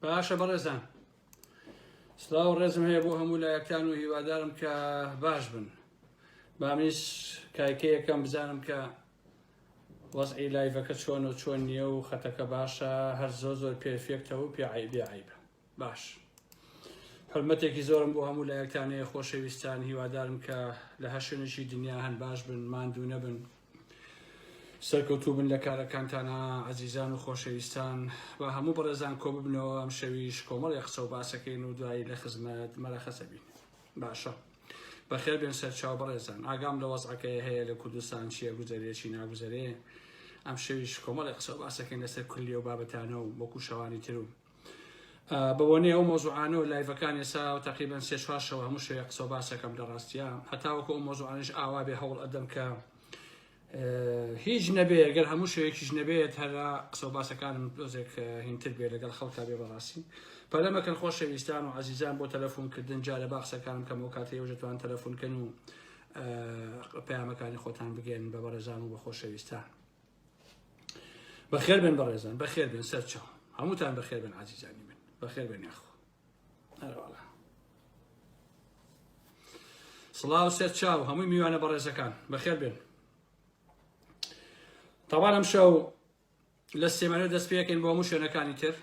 باشە بەڕێزان سلااو ڕێزم هەیە بۆ هەموو لایەکان و هیوادارم کە باش بن بامیش کایکەیەکەم بزانم کە وەزعی لایڤەکە چۆن و چۆن نییە و خەتەکە باشە هەر زۆر پێفێکتەوە و پێعیبێ عیبە باش حرمەتێکی زۆرم بۆ هەموو لایەکانەیە خۆشەویستان هیوادارم کە لە هەر شوێنێکی دنیا هەن باش بن ماندوو نەبن سەرکەوتوو بن لە کارەکانتانە عەزیزان و خۆشەویستان بە هەموو بەڕێزان کۆ ببنەوە ئەم شەویش کۆمەڵی قسە و باسەکەین و دوایی لە خزمەت مەرەخەسە بین باشە بەخێر بێن سەر چاو بەڕێزان ئاگام لە وەزعەکەی هەیە لە کوردستان چییە گوزەرێ چی ناگوزەرێ ئەم شەویش کۆمەڵی قسە و باسەکەین لەسەر کولی و بابەتانە و وەکو شەوانی تر و بەوەنێ ئەو مۆزوعانە و لایڤەکان ئێستا و تقریبا 3-4 شەوە هەموو شەوێ قسە و باسەکەم لە ڕاستیە هەتا وەکو ئەو مۆزوعانش ئاوا بێ هەوڵ ئەدەم کە هیچ نەبێ ئەگەر هەموو شوێکیش نەبێت هەرا قسە و باسەکانم دۆزێک هینتر بێ لەگەڵ خەڵکا بێ بەڕاستی پەلەمەکەن خۆشەویستان و عەزیزان بۆ تەلەفۆنکردن جارە با قسەکانم کەم ئەو کاتەیە وژەتوان تەلەفۆنکەن و پەیامەکانی خۆتان بگەن بە بەڕێزان و بە خۆشەویستان بەخێر بن بەڕێزان بەخێر بن سەر چاو هەمووتان بەخێر بن عەزیزانی من بەخێر بن یاخۆ هەروەڵا سڵاو سەر چاو هەمووی میوانە بەڕێزەکان بەخێر بن طبعا ئەم شەو لە سێمانە دەست پێکەین بۆ هەموو شوێنەکانی تر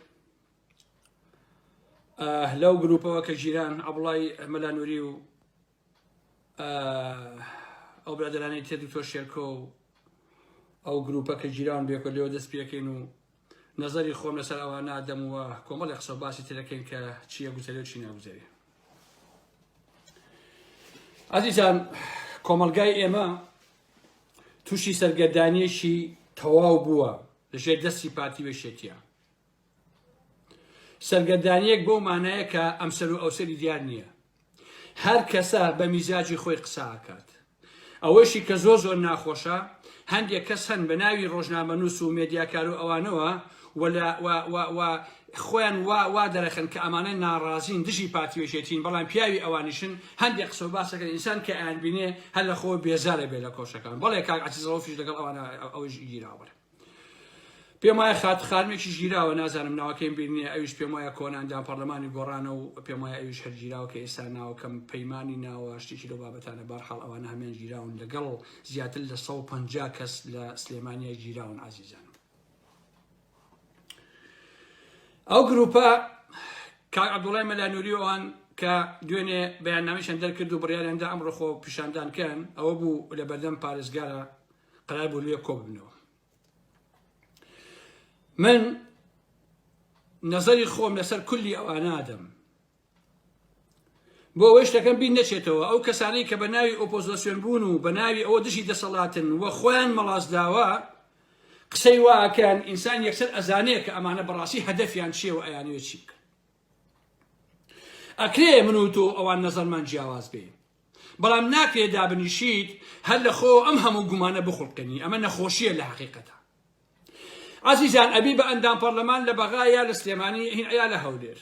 لەو گروپەوە کە ژیران عەبڵای مەلانووری و ئەو برادرانەی تر دکتۆر شێرکۆ و ئەو گروپە کە ژیران بێکۆ لێوە دەست پێکەین و نەزەری خۆم لەسەر ئەوانە ئەدەمەوە کۆمەڵی قسە و باسی ترەکەین کە چییە گوزەرێ و چی ناگوزەرێ عەزیزان کۆمەلگای ئێمە تووشی سەرگەردانیەکی تەواو بووە لەژێر دەستی پارتی وێشێتیە سەرگەردانیەک بۆ مانایە کە ئەم سەر و ئەوسەری دیار نییە هەر کەسە بە میزاجی خۆی قسە ئاکات ئەوەشی کە زۆر ناخۆشە هەندێک کەس هەن بە ناوی ڕۆژنامەنووس و مێدیاکار و ئەوانەوە خۆیان وا دەرەخن کە ئەمانە ناڕازین دژی پارتی وێشێتین بەڵام پیاوی ئەوانیشن هەندێک قسە و باسەکەن ئینسان کە ئەیان بینێ هەر لە خۆ بێزارە بێ لە کۆشەکان بەڵێ کاک عەزیزەڵۆفیش لەگەڵ ئەوانە ئەوەش گیراوە پێم وایە خانمێکی ژیراوە نازانم ناوەکەیم بینێ ئەویش پێم وایە کۆناندان پەرلەمانی گۆڕانە و پێم وایە ئەویش هەر ژیراوە کە ئێستا ناوەکەم پەیمانی ناوە شتێکی لەو بابەتانە بەرحاڵ ئەوانە هەمان ژیراون لەگەڵ زیاتر لە 150 کەس لە سلێمانیە ژیراون عەزیزان ئەو گروپە کاک عەبدوڵای مەلانووری ئەوان کە دوێنێ بەیاننامەیشیان دەرکرد و بڕیاریاندا ئەمڕۆ خۆ پیشاندانکەن ئەوە بوو لە بەردەم پارێزگارە قەرار بوو لێ کۆ ببنەوە من نەزەری خۆم لەسەر کولی ئەوانادەم بۆ ئەوەی شتەکەم بین نەچێتەوە ئەو کەسانەی کە بە ناوی ئۆپۆزیسیۆن بوون و بە ناوی ئەوە دژی دەسەڵاتن وە خۆیان مەڵازداوە قسەی واکەن ئینسان یەکسەر ئەزانەیە کە ئەمانە بەڕاستی هەدەفیان چییە و ئەیانوێ چی بکەن ئەکرێ من و تۆ ئەوان نەزەرمان جیاواز بێ بەڵام ناکرێ دابنیشیت هەر لە خۆ ئەم هەموو گومانە بخوڵکەنی ئەمە نەخۆشیە لە حەقیقەتە عەزیزان ئەبی بە ئەندام پەرلەمان لە بەغا یا لە سلێمانی هین یا لە هەولێر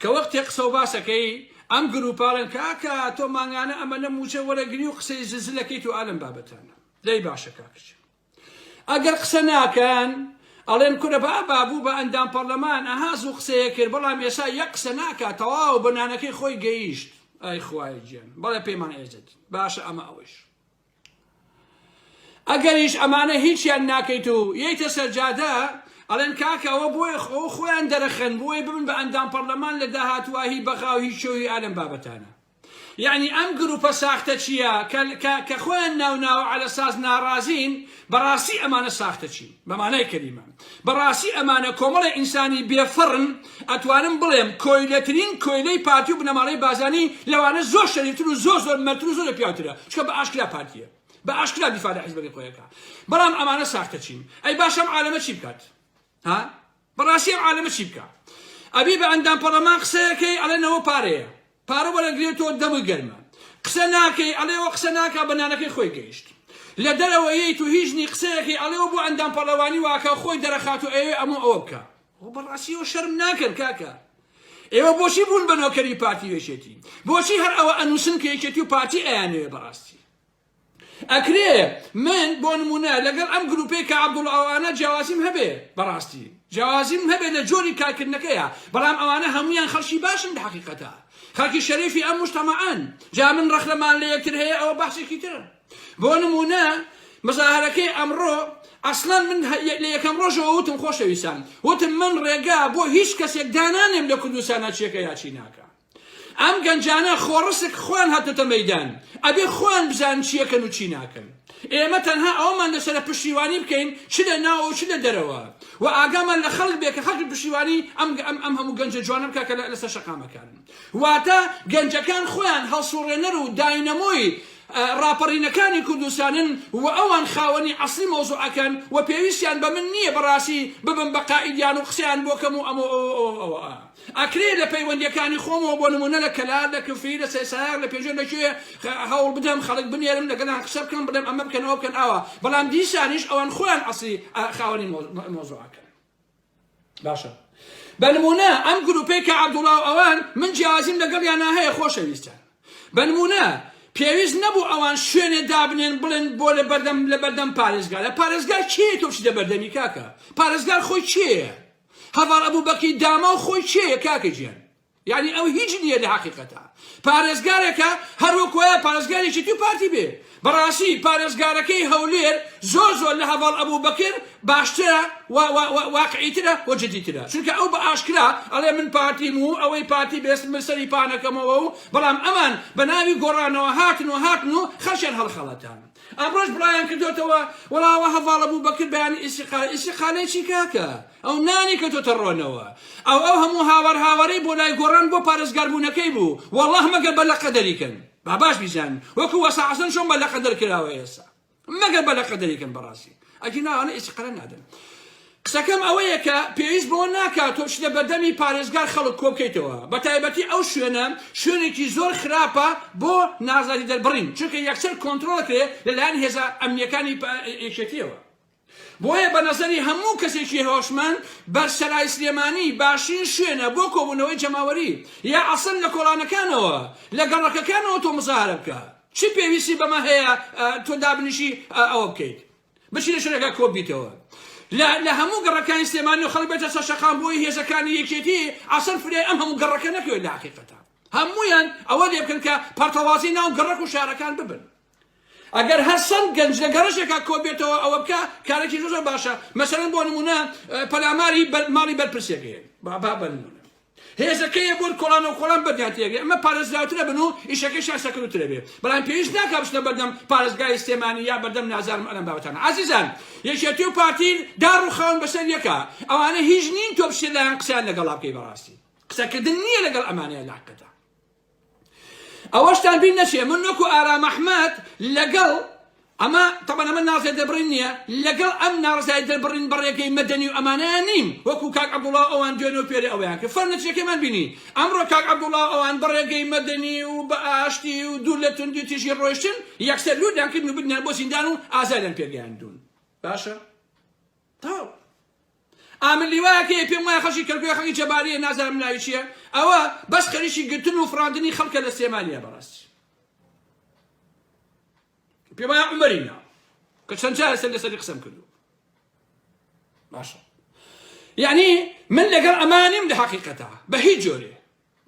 کە وەختێ قسە و باسەکەی ئەم گروپاڵن کاکە تۆ مانگانە ئەمە نەموچە وەرەگری و قسەی زلزلەکەیت و ئالم بابەتانە دەی باشە کاکچ ئەگەر قسە ناکەن ئەڵێن کورە بابوو بە ئەندام پەرلەمان ئەهاز و قسەیە کرد بەڵام ئێستا یەک قسە ناکات تەواو بەنانەکەی خۆی گەیشت ئای خوای گیان بەڵێ پێیمان ئێزت باشە ئەمە ئەوەش ئەگەریش ئەمانە هیچیان ناکەیت و یەیتە سەرجادە ئەڵێن کاکە ئەوە بۆی خۆیان دەرەخەن بۆی ببن بە ئەندام پەرلەمان لە داهاتوایی بەغا و هیچ شۆی ئالم بابەتانە یعنی ئەم گروپە ساختە چییە کە خۆیان ناو عەلە ساز ناڕازین بەڕاستی ئەمانە ساختە چین بەمانای کەریمە بەڕاستی ئەمانە کۆمەڵی ئینسانی بێفڕن ئەتوانم بڵێم کۆیلەترین کۆیلەی پارتی و بنەماڵەی بازانی لەوانە زۆر شەریفتر و زۆر مەرتر و زۆر پیاوترە چکە بە ئاشکرا پارتیە بە ئاشکرا دیفاع لە حیزبەکەی خۆیەکە بەڵام ئەمانە ساختە چین ئەی باشە ئەم عالەمە چی بکات ها بەڕاستی ئەم عالەمە چی بکات ئەبی بە ئەندام پەرلەمان قسەیەکەی ئەڵێنەوە پارەیە پارە وەرەگرێتەوە دەمە گەرمە قسە ناکەی ئەڵێەوە قسە ناکە بەنانەکەی خۆی گەیشت لە دەرەوەیەیت و هیچنی قسەیەکی ئەڵێەوە بۆ ئەندام پەرلەوانی واکە خۆی دەرەخات و ئەوێ ئەمە ئەوە بکە بەڕاستیەوە شەرم ناکەن کاکە ئێوە بۆچی بوون بە نۆکەری پارتی وێشێتی بۆچی هەر ئەوە ئەنووسن کە یەکێتی و پارتی ئەیانوێ بەڕاستی ئەکرێ من بۆ نمونە لەگەڵ ئەم گروپەی کە عەبدوڵ ئەوانە جیاوازیم هەبێ بەڕاستی جیاوازیم هەبێت لە جۆری کارکردنەکەیە بەڵام ئەوانە هەمویان خەڵکی باشن لە حەقیقەتە خەڵکی شەریفی ئەم مجتەمەعان جا من ڕەخلەمان لە یەکتر هەیە ئەوە بەحسێکی ترە بۆ نمونە مەزاهرەکەی ئەمڕۆ ئەسڵەن من لە یەکەم ڕۆژەوە وتم خۆشەویستان وتم من ڕێگا بۆ هیچ کەسێک دانانێم لە کوردستانە چیەکە یاچی ناکە ئەم گەنجانە خۆڕسک خۆیان هاتۆتە مەیدان ئەبێ خۆیان بزان چیەکەن و چی ناکەن ئێمە تەنها ئەومان لەسەر پشتیوانی بکەین چ لە ناوە چ لە دەرەوە و ئاگامان لە خەڵک بێ کە خەڵک پشتیوانی ئەم هەموو گەنجە جوانە بکە کە لەسەر شەقامەکان واتە گەنجەکان خۆیان هەڵسوڕێنەر و داینەمۆی راپەڕینەکانی کوردستانن و ئەوان خاوەنی عەسڵی مۆزوعەکەن و پێویستیان بە من نییە بەڕاستی ببن بە قائیدیان و قسەیان بۆ کەم و ئەوە ئەکرێ لە پەیوەندیەکانی خۆمەوە بۆ نمونە لە کەلار لە کفری لە سەیساغ لە پێشێ لەکوێ هەوڵ بدەم خەڵک بنێرم لەگەڵیان قسە بکەم بڵێم ئەمە بکەنەوە بکەن ئاوا بەڵام دیسانیش ئەوان خۆیان عەسڵی خاوەنی مۆزوعەکەن باشە بە نمونە ئەم گروپەی کە عەبدوڵڵا و ئەوان من جیازیم لەگەڵیانە هەیە خۆشەویستان بە نمونە پێویست نەبوو ئەوان شوێنێ دابنێن بڵێن بۆ لە بەردەم پارێزگار لە پارێزگار کێ تۆ چی دەبەردەمی کاکە پارێزگار خۆی چییە هەڤاڵ ئەبوبەکری داما و خۆی چییە کاکە گیان یعنی ئەو هیچ نییە لە حەقیقەتە پارێزگارێکە هەروەکوایە پارێزگارێکی تو پارتی بێ بەڕاستی پارێزگارەکەی هەولێر زۆر لە هەڤاڵ ئەبوبەکر باشترە واقعیترە و جدیترە چونکە ئەو بە ئاشکرا ئەڵێ من پارتیم و ئەوەی پارتی بێستم بەسەری پانەکەمەوە و بەڵام ئەمان بە ناوی گۆڕانەوە هاتن و خەڵکیان هەڵخەڵەتان ئەمڕۆژ بڵایان کردوتەوە وەڵاوە هەڤاڵ ئەبوبەکر بەیانی ئیسیقالەی چی کاکە ئەو نانی کە تۆتە ڕۆنەوە ئەو هەموو هاوارەی بۆ لای گۆڕان بۆ پارێزگاربوونەکەی بوو وەڵڵاه مەگەر بە لە قەدەریکەن باش بیزان وەکو وەسا حەسەن چۆن بە لە قەدەر کراوە ئێستا مەگەر بە لە قەدەریکەن بەڕاستی ئەجی ناوانە ئیسیقالە نادەن قسەکەم ئەوەیە کە پێویست بۆ ناکات تۆ لە بەردەمی پارێزگار خەڵک کۆ بکەیتەوە بە تایبەتی ئەو شوێنێکی زۆر خراپە بۆ نازادی دەربڕین چونکە یەکسەر کۆنتڕۆڵەکرێ لەلایەن هێزە ئەمنیەکانی یەکێتیەوە بۆیە بە نەزەری هەموو کەسێکی هۆشمەند بەرسەرای سلێمانی باشترین شوێنە بۆ کۆبوونەوەی جەماوەری یا عەسڵ لە کۆڵانەکانەوە لە گەڕەکەکانەوە تۆ مزارە بکە چی پێویستی بەمە هەیە تۆ دابنیشی ئەوە بکەیت بچی لە شوێنەکە کۆ بیتەوە لە هەموو گەڕەکانی سلێمانی و خەڵک بێتە سەر شەقام بۆی هێزەکانی یەکێتی عەسڵ فرێ ئەم هەموو گەڕەکە نەکەوێت لە حەقیقەتە هەموویان ئەوە لێ بکەن کە پەرتەوازی ناو گەڕەک و شارەکان ببن ئەگەر هەر سەند گەنج لە گەڕەشێکا کۆ بێتەوە ئەوە بکە کارێکی زۆر باشە مەسەڵەن بۆ نمونە پەلاماری ماڵی بەرپرسێکەیە با نمونە هێزەکەیە بۆ کۆڵان و کۆڵان بەردیاتێگە ئەمە پارێزراوترە بن و ئیشەکەی سەکەوترە بێ بەڵام پێویست ناکات بچنە بەردەم پارێزگای سلێمانی یا بەردەم نازانم ئەلەم بابەتانە عەزیزان یەکێتی و پارتی دار و خاون بەسەر یەکە ئەوانە هیچ نین تۆ بچێت لایەن قسەیان لەگەڵا بکەی بەڕاستی قسەکردن نییە لەگەڵ ئەمانەیە لە حەقیقەتە ئەوەشتان بیر نەچێ من وەکو ئارام ئەحمەد لەگەڵ ئەمە طبعا ئەمە نازای دەبڕین نییە لەگەڵ ئەم نازای دەبڕین بەڕێگەی مەدەنی و ئەمانەیە نیم وەکو کاک عەبدوڵڵا ئەوان دوێنێ و پێرێ ئەویان کە فەر نەچێکەمان بینی ئەمڕۆ کاک عەبدوڵڵا ئەوان بەڕێگەی مەدەنی و بە ئاشتی و دوور لە توندی تیژی ڕۆیشتن یەکسەر لودیان کردن و بدنیان بۆ زیندان و ئازاریان پێگەیاندون باشە تاو ئامن لیوایەکەیە پێم وایە خەڵکی کەرکووی خەڵکی جەباریە نازانم ناوی چییە ئەوە بەس خەریکی گرتن و فڕاندنی خەڵکە لە سلێمانیە بەڕاستی پێم وایە عومەرینا کە چەند جارە لەسەری قسەم کردو باشە یعنی من لەگەڵ ئەمانیم لە حەقیقەتە بە هیچ جۆرێ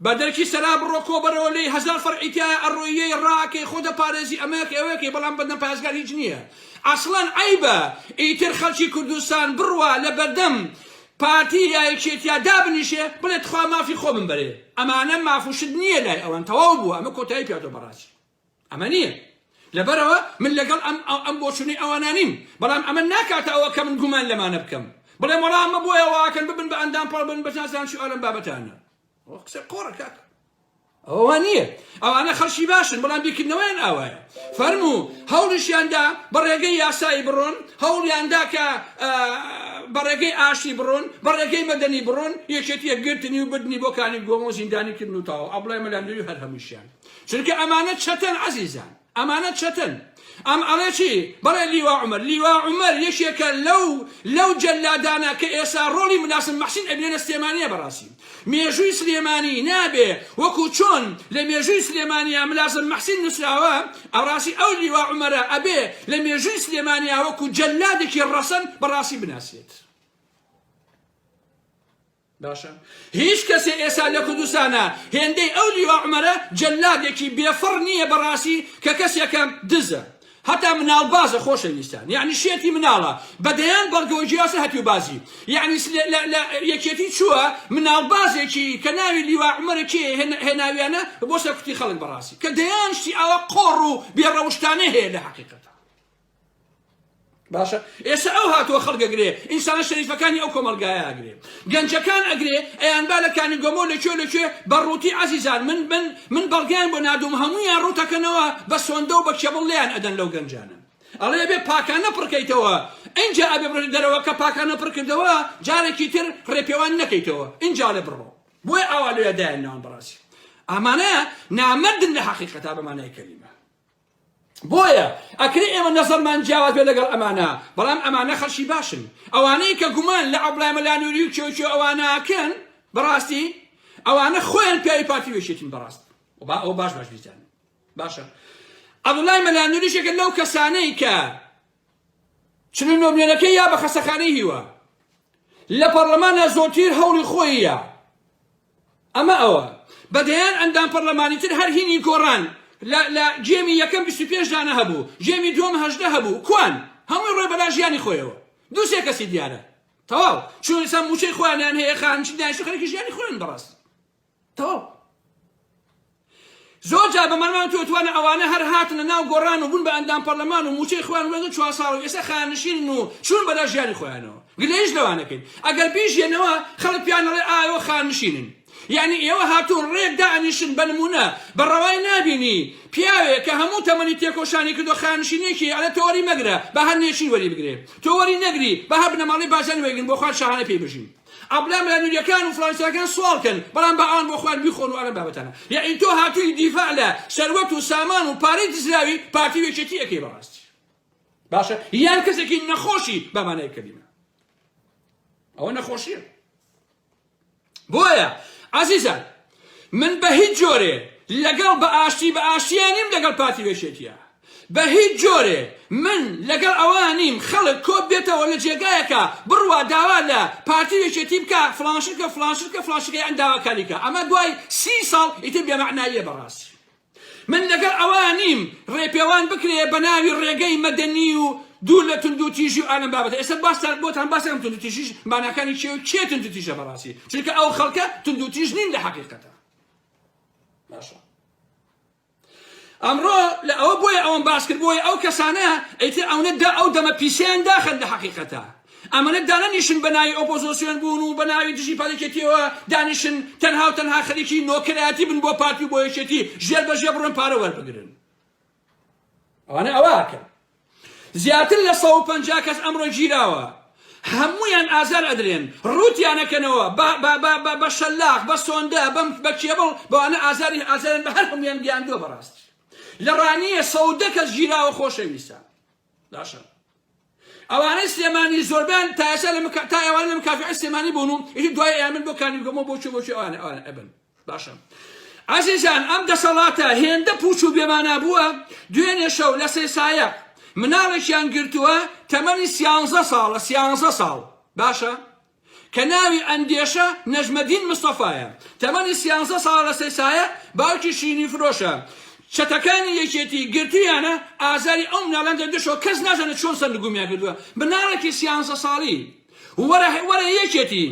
بە دەرکی سەرا بڕۆ کۆبەرەوە لێی هەزار فەرعیتیایە ئەڕۆیەی ڕاکەی خۆدە پارێزی ئەمەکە ئەوەکەی بەڵام بەردەم پارێزگار هیچ نییە ئەسڵەن عەیبە ئیتر خەڵکی کوردستان بڕوە لە بەردەم پارتی یا یەکێتیا دابنیشێ بڵێت خوا مافی خۆ بمبەرێ ئەمانە مافوشت نییە لای ئەوان تەواو بووە ئەمە کۆتایی پیاتۆ بەڕاستی ئەمە نییە لەبەرەوە من لەگەڵ ئەم بۆچوونی ئەوانانیم بەڵام ئەمە ناکاتە ئەوە کە من گومان لەمانە بکەم بڵێم وەڵا ئەمە بۆیە واکەن ببن بە ئەندام پاڵ بن بەنازان شو ئەلەم بابەتانە قسە قۆڕە کاکە ئەوە نییە ئەوانە خەڵکی باشن بەڵام بیرکردنەوەیان ئاوایە فەرموو هەوڵیشیاندا بەڕێگەی یاسایی بڕۆن هەوڵیاندا کە بەڕێگەی ئاشتی بڕۆن بەڕێگەی مەدەنی بڕۆن یەکێتیە گرتنی و بردنی بۆ کانی گۆمە و زیندانی کردن و تاوە ئەبڵای مەلاندوی هەر هەمووشیان چونکە ئەمانە چەتەن عەزیزان ئەمانە چەتەن ئەم ئەڵێ چی بەڵێ لیوا عومەر یەکێکە لەو جەلادانە کە ئێستا ڕۆڵی ملاسم مەحسین ئەبێنە سلێمانیە بەڕاستی مێژووی سلێمانی نابێ وەکو چۆن لە مێژووی سلێمانیا ملاسم مەحسین نووسراوە ئەڕاستی ئەو لیوا عومەرە ئەبێ لە مێژووی سلێمانیا وەکو جەلادێکی ڕەسەن بەڕاستی بناسێت باشە هیچ کەسێ ئێستا لە کوردستانە هێندەی ئەو لیوا عومەرە جەلادێکی بێفڕ نییە بەڕاستی کە کەسێکە دزە هەتا مناڵبازە خۆشەویستان یعنی شێتی مناڵە بەدەیان بەڵگەوە جیاسە هەتیو بازی یعنی لە یەکێتی چووە مناڵبازێکی کە ناوی لیوا عومەرە کێ هێناویانە بۆ سەر کوتی خەڵک بەڕاستی کە دەیان شتی ئەوە قۆڕ و بێڕەوشتانە هەیە لە حەقیقەتە باشە ئێستا ئەو هاتووە خەڵگەگرێ ئینسانە شەریفەکانی ئەو کۆمەلگایە ئەگرێ گەنجەکان ئەگرێ ئەیان با لەکانی گۆمۆ لەکوێ بەڕووتی عەزیزان من بەڵگیان بۆ نادوم هەموویان ڕوتەکەنەوە بە سۆندە و بە کێبڵ لێیان ئەدەن لەو گەنجانە ئەڵێ بێ پاکانە پڕکەیتەوە اینجا ئەبێ بڕێ دەرەوە کە پاکانە پڕکردەوە جارێکی تر ڕێپێوان نەکەیتەوە اینجا لێ بڕۆ بۆی ئاوا لێ دایانەوە بەڕاستی ئەمانە نامەردن لە حەقیقەتا بەمانای کەلیمە بۆیە ئەکرێ ئێمە نەزەرمان جیاواز بێ لەگەڵ ئەمانە بەڵام ئەمانە خەڵکی باشن ئەوانەی کە گومان لە عەبدوڵای مەلانووری و کێو ئەوانەکەن بەڕاستی ئەوانە خۆیان پیاوی پارتی وێشێتین بەڕاست ئەو باش بیزانن باشە عەبدوڵای مەلانووریشێکە لەو کەسانەی کە چنە نۆمرێنەکەی یا بە خەسەخانەی هیوە لە پەرلەمانە زۆرتر هەوڵی خۆیە ئەمە ئەوە بەدەیان ئەندام پەرلەمانی تر هەر هینی گۆڕان لا جێمی یەکەم 25 دانە هەبوو جێمی دووەم 18 هەبوو کوان هەمووی ڕێ بەلا ژیانی خۆیەوە دووسێ کەسی دیارە تەواو چون ئێستا موچەی خۆیانیان هەیە خانچی دانیشتو خەڵکی ژیانی خۆیان بەڕاست تەواو زۆر جا بەمانمان توانە ئەوانە هەر هاتنە ناو گۆڕان و بوون بە ئەندام پەرلەمان و موچەی خۆیان وەگەن 4 ساڵ و ئێستا خانشین و چون بەلا ژیانی خۆیانەوە گلەیش لەوانەکەین ئەگەر بیژێنەوە خەڵک پیانەڵێ ئایەوە خانشینن یعنی ئێوە هاتوون ڕێک دانیشن بە نمونە بەڕەوای نابینی پیاوێک کە هەموو تەمەنی تێکۆشانی کردو خانشینێکی ئەلە تۆ وەری مەگرە بە هەر نێچین وەری بگرێ تۆ وەری نەگری بە هەر بنەماڵی بازان وێگرن بۆ خوان شاهانە پێی بژین عەبدوڵای مەلانووریەکان و فڵانسیەکان سوالکەن بەڵام بە ئەوان بۆ خوان بیخۆن و ئەڵەن بابەتانە یعنی تۆ هاتووی دیفاع لە سەروەت و سامان و پارەی دزراوی پارتی وێچێتی ئەکەی بەڕاستی باشە یان کەسێکی نەخۆشی بەمانای کەلیمە ئەوە نەخۆشیە بۆیە عەزیزان من بە هیچ جۆرێ لەگەڵ بە ئاشتیانیم لەگەڵ پارتی وێشێتیە بە هیچ جۆرێ من لەگەڵ ئەوانیم خەڵک کۆ بێتەوە لە جێگایەکە بڕوا داوا لە پارتی وێشێتی بکە فڵانشکە ئەن داواکاری کە ئەمە دوای 30 ساڵ ئیتر بێمەعناییە بەڕاستی من لەگەڵ ئەوانیم ڕێپێوان بکرێ بە ناوی ڕێگەی مەدەنی و دوور لە توندوتیژی و ئالەم بابەتە ئێستا بۆتان باسەکەم توندوتیژیش ماناکانی کێ توندوتیژە بەڕاستی چونکە ئەو خەڵکە توندوتیژ نین لە حەقیقەتە باشە ئەمڕۆ لە ئەوە بۆیە ئەوەم باس کرد بۆیە ئەو کەسانە ئەیتر ئەو دەمە پیسیان داخن لە حەقیقەتە ئەمانە دانەنیشن بە ناوی ئۆپۆزۆسیۆن بوون و بە ناوی دژی پادێکێتیەوە دانیشن تەنها خەریکی نۆکرایەتی بن بۆ پارتی و بۆ یەکێتی ژێر بەژێ بڕۆن پارە وەربگرن ئەوانە ئەواکەن زیاتر لە 150 کەس ئەمڕۆ گیراوە هەموویان ئازار ئەدرێن ڕوتیانەکەنەوە بە شەلاق بە سۆندە بە کێبڵ بەوانە ئازارن بە هەر هەمویان گیاندووە بەڕاستی لە ڕانیە 110 کەس گیراوە خۆشەویستە باشە ئەوانەی سلێمانی زۆربیان تا ئەوانە لە مکافحەی سلێمانی بوون و ئیتر دوای ئەیامن بۆ کانیگۆمە بۆچی ئەوانە ئەبن باشە عەزیزان ئەم دەسەڵاتە هێندە پوچ و بێمانە بووە دوێنێ شەو لە سێسایە مناڵێکیان گرتووە تەمەنی 13 ساڵ باشە کە ناوی ئەندێشە نەژمەدین مستەفایە تەمەنی 13 ساڵ لە سێسایە باوکی شینی فرۆشە چەتەکانی یەکێتی گرتویانە ئازاری ئەو مناڵەن دەردەشەوە کەس نازانێت چۆن سەرنگومیان کردووە مناڵێکی 13 ساڵی وەرە یەکێتی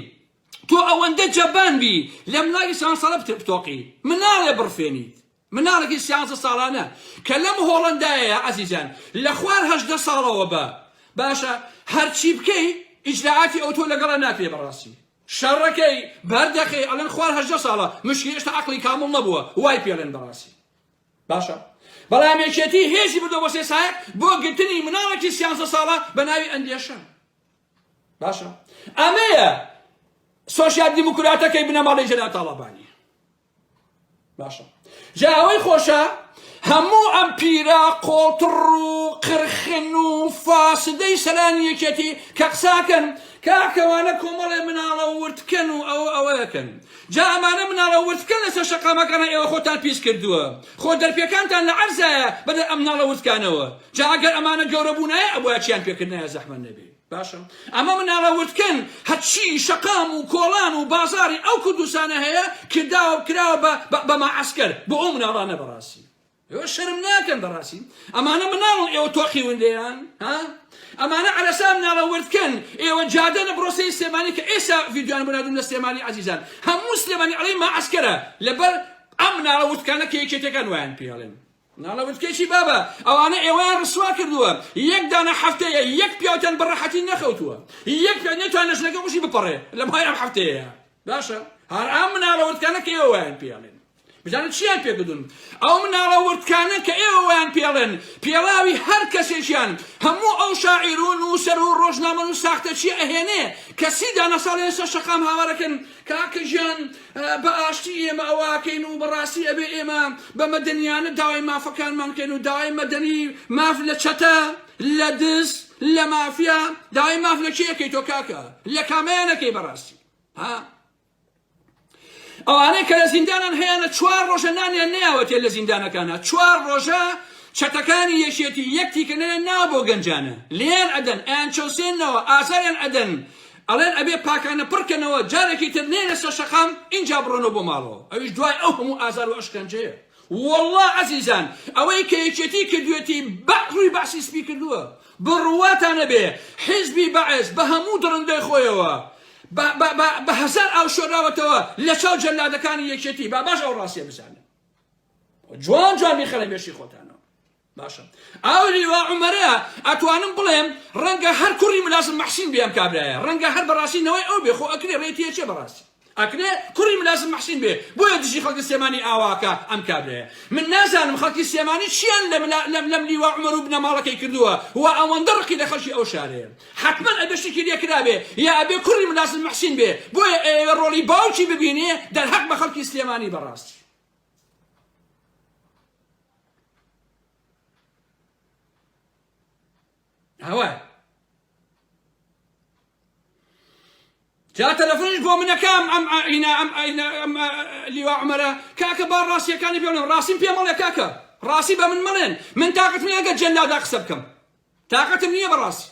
تۆ ئەوەندە جەبان بی لە مناڵی 13 ساڵە بتۆقی مناڵێ بڕفێنیت مناڵێکی 13 ساڵانە کە لەم هۆڵەندایە عەزیزان لە خوار 18 ساڵەوە بە باشە هەرچی بکەی ئیجراعاتی ئەو تۆ لەگەڵا ناکرێ بەڕاستی شەڕەکەی بەردەخەی ئەڵێن خوار 18 ساڵە مشکی هێشتا عەقڵی کامڵ نەبووە وای پێڵێن بەڕاستی باشە بەڵام یەکێتی هێزی بردەوە بۆ سێسایە بۆ گرتنی مناڵێکی 13 ساڵە بە ناوی ئەندێشە باشە ئەمەیە سۆشیال دیموکراتەکەی بنەماڵی جەناب تاڵەبانی باشە جا ئەوەی خۆشە هەموو ئەم پیرە قۆڵتڕ و قرخن و فاسدەی سەرانی یەکێتی کە قساکەن کاکەوانە کۆمەڵێ مناڵە ورتکەن و ئەوەیەکەن جا ئەمانە مناڵە ورتکەن لەسەر شەقامەکانە ئێوە خۆتان پیس کردووە خۆ دەرپێکانتان لە عەرزایە بەدە ئەم مناڵە ورتکانەوە جا ئەگەر ئەمانە گەورە بوونایە ئەوە چیان پێکردنایە زەحمەت نەبێ باشە ئەمە مناڵەوردکەن هەچی شەقام و کۆڵان و بازاری ئەو کوردستانە هەیە کرداوە کراوە بە مەعەسکەر بۆ ئەو مناڵانە بەڕاستی ئێوە شەرم ناکەن بەڕاستی ئەمانە مناڵن ئێوە تۆقی وندەیان ها ئەمانە عەلەسا مناڵەوردکەن ئێوە جادەنە بڕۆسەی سلێمانی کە ئێستا ڤیدیۆیان بنادوم لە سلێمانی عەزیزان هەموو سلێمانی عەڵەی مەعەسکەرە لەبەر ئەم مناڵەوردکانە کە یەکێتەکان وایان پێڵێن مناڵەوردکێکی بابە ئەوانە ئێوەیان ڕسوا کردووە یەک دانە هەفتەیە یەک پیاوتان بەڕەحەتی نەخەوتووە یەک پیا نەتوان نەژنەکە وشی بپەڕێ لە مای ئەم هەفتەیە باشە هەر ئەم مناڵەوردکانە کە ئێوە وایان پێڵێن بزانن چیان پێدەدون ئەو مناڵەوردکانە کە ئێوە وایان پێڵێن پێڵاوی هەر کەسێکیان هەموو ئەو شاعیر و نووسەر و ڕۆژنامە و ساختە چی ئەهێنێ کەسی دانەساڵێن سەر شەقام هاوارەکەن کاکە ژیان بە ئاشتی ئێمە ئەواکەین و بەڕاستی ئەبێ ئێمە بە مەدەنیانە داوای مافەکانمان بکەین و داوای مەدەنی ماف لە چەتە لە دست لە مافیا داوای ماف لە کێکەی تۆ کاکە لە کامەیانەکەی بەڕاستی ها ئەوانەی کە لە زیندانان هەیەە 4 ڕۆژە نانیان نەیاوەتێ لە زیندانەکانە 4 ڕۆژە چەتەکانی یەکێتی یەکتیکەنەیە ناوە بۆ گەنجانە لێیان ئەدەن ئەیان چەوسێنەوە ئازاریان ئەدەن ئەڵێن ئەبێ پاکانە پڕکەنەوە جارێکی تر نێنە سەر شەقام ئینجا بڕۆنەوە بۆ ماڵەوە ئەویش دوای ئەو هەموو ئازار و ئەشکەنجەیە والله عەزیزان ئەوەی کە یەکێتی کردوێتی ڕووی باسی سپی کردووە بڕواتانە بێ حیزبی بەعز بە هەموو دڕندەی خۆیەوە بە هەزار ئاو شۆراوەتەوە لە چاو جەلادەکانی یەکێتی با باش ئەو ڕاستیە بزانن جوان جوان میخەنە بێشی خۆتانەوە باشە ئەو لیوا عومەرە ئەتوانم بڵێم ڕەنگە هەر کوڕی ملازم مەحسین بێ ئەم کابرایە ڕەنگە هەر بەڕاستینەوەی ئەو بێ خۆ ئەکرێ ڕێتیە چێ بەڕاستی ئەکرێ کوڕی ملازم مەحسین بێ بۆیە دژی خەڵکی سلێمانی ئاواکە ئەم کابرایە من نازانم خەڵکی سلێمانی چیان لەم لیوا عومەر و بنەماڵەکەی کردووە و ئەوەندە ڕقی لە خەڵکی ئەو شارەیە حتما ئەبێ شتێکی لێ کرابێ یا ئەبێ کوڕی ملازم مەحسین بێ بۆیە ئێوە ڕۆڵی باوکی ببینێ دەرهەق بە خەڵکی سلێمانی بەڕاستی هەوای جا تەلەفۆنش بۆ منەکەم ئەم لیوا عومەرە کاکە با ڕاستیەکانی پێ بڵێن ڕاستیم پێ مەڵێ کاکە ڕاستی بە من مەڵێن من تاقەتم نییە لەگەڵ جەلادا قسە بکەم تاقەتم نییە بەڕاستی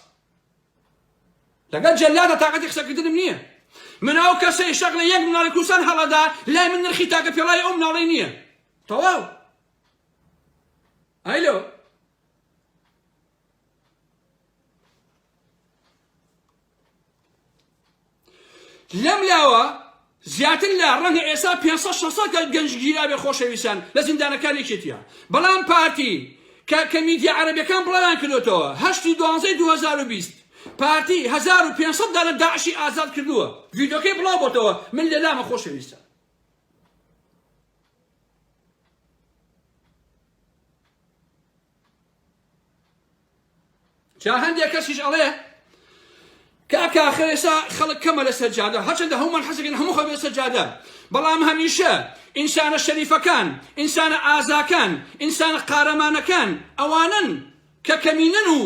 لەگەڵ جەلادە تاقەتی قسەکردنم نییە من ئەو کەسەی شەق لە یەک مناڵی کوردستان هەڵەدا لای من نرخی تاکە پێڵای ئەو مناڵەی نییە تەواو ئایلۆ لەم لاوە زیاتر لە ڕەنگە ئێستا 500-600 گەنجگیرا بێ خۆشەویستان لە زیندانەکان یەکێتیە بەڵام پارتی کە میدیا عەرەبیەکان بڵاویان کردوێتەوە 8/12/2020 پارتی 1500 دانە داعشی ئازاد کردووە ڤیدیۆکەی بڵاو بۆتەوە من لە لامە خۆشەویستە جا هەندێک کەسیش ئەڵێ کاکە ئاخر ئێستا خەڵک کەمە لە سەجادە هەرچەندە هەمومان حەزەکەن هەموو خەڵک لە سەجادە بەڵام هەمیشە ئینسانە شەریفەکان ئینسانە ئازاکان ئینسانە قارەمانەکان ئەوانن کە کەمینەن و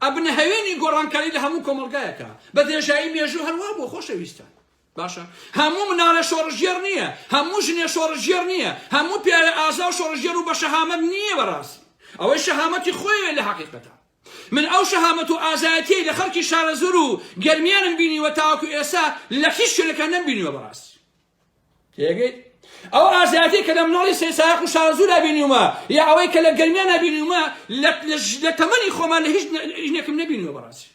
ئەبنە هەوێنی گۆڕانکاری لە هەموو کۆمەلگایەکە بە دێژایی مێژوو هەروە بۆ خۆشەویستان باشە هەموو مناڵە شۆڕژێر نییە هەموو ژنێ شۆڕژێر نییە هەموو پیاوە ئازا و شۆڕژێر و بە شەهامەت نییە بەڕاستی ئەوەی شەهامەتی خۆیە لە حەقیقەتە من ئەو شەهامەت و ئازایەتی لە خەڵکی شارەزور و گەرمیانم بینیوە تاوەکو ئێستا لە هیچ شوێنەکە نەمبینیوە بەڕاستی تێگەیت ئەو ئازایەتی کە لە مناڵی سێ سایق و شارەزورا بینیومە یا ئەوەی کە لە گەرمیانە بینیومە لە تەمەنی خۆمان لە هیچ ژنێکم نەبینیوە بەڕاستی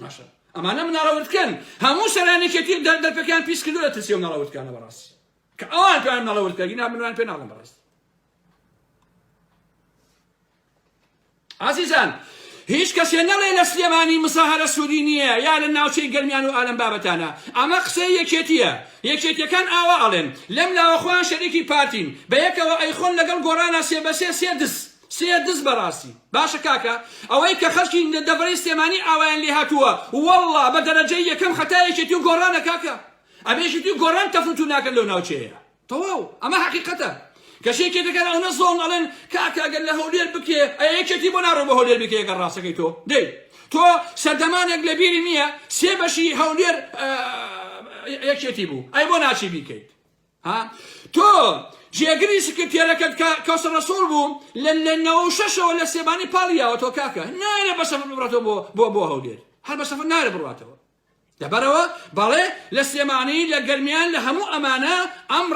ماشە ئەمانە مناڵەوردکەن هەموو سەرانێکێتی دەرپەکان پیس کردووە لە ترسیە مناڵەوردکانە بەڕاستی کە ئەوان پێیان مناڵەوردکە گینا منوان پێ ناڵم بەڕاستی عزیزان هیچ کەسێ نەڵێ لە سلێمانی مساهرە سوودی نییە یا لە ناوچەی گەرمیان و ئالەم بابەتانە ئەمە قسەی یەکێتیە یەکێتیەکان ئاوا ئەڵێن لەم لاوەخۆیان شەریکی پارتین بە یەکەوە ئەیخۆن لەگەڵ گۆڕانە سێ بە سێ دز بەڕاستی باشە کاکە ئەوەی کە خەڵکی دەبەرەی سلێمانی ئاوایان لێ هاتووە وەڵڵا بە دەرەجەی یەکەم خەتا یەکێتی و گۆڕانە کاکە ئەبێشتی و گۆڕان تەفوت و ناکەن لەو ناوچەیە تەواو ئەمە حەقیقەتە کەشێکی دەکەن ئەوە زۆڵ ئەڵێن کاکە ئەگەر لە هەولێر بکێ یەکێتی بۆ ناڕۆ بە هەولێر بکێ ئەگەر ڕاستەکەی تۆ دەی تۆ سەردەمانێک لە بیری نییە سێ بەشی هەولێر یەکێتی بوو ئەی بۆ ناچی بیکەیت ها تۆ جێگری سکرتێرەکەت کەوسەر ڕەسوڵ بوو لە 96ەوە لە سێبانی پاڵیاوە تۆ کاکە نایە بە سەفەر بڕاتەوە بۆ هەولێر هەر بە سەفەر نایە بڕاتەوە لەبەرەوە بەڵێ لە سلێمانی لە گەرمیان لە هەموو ئەمانە ئەم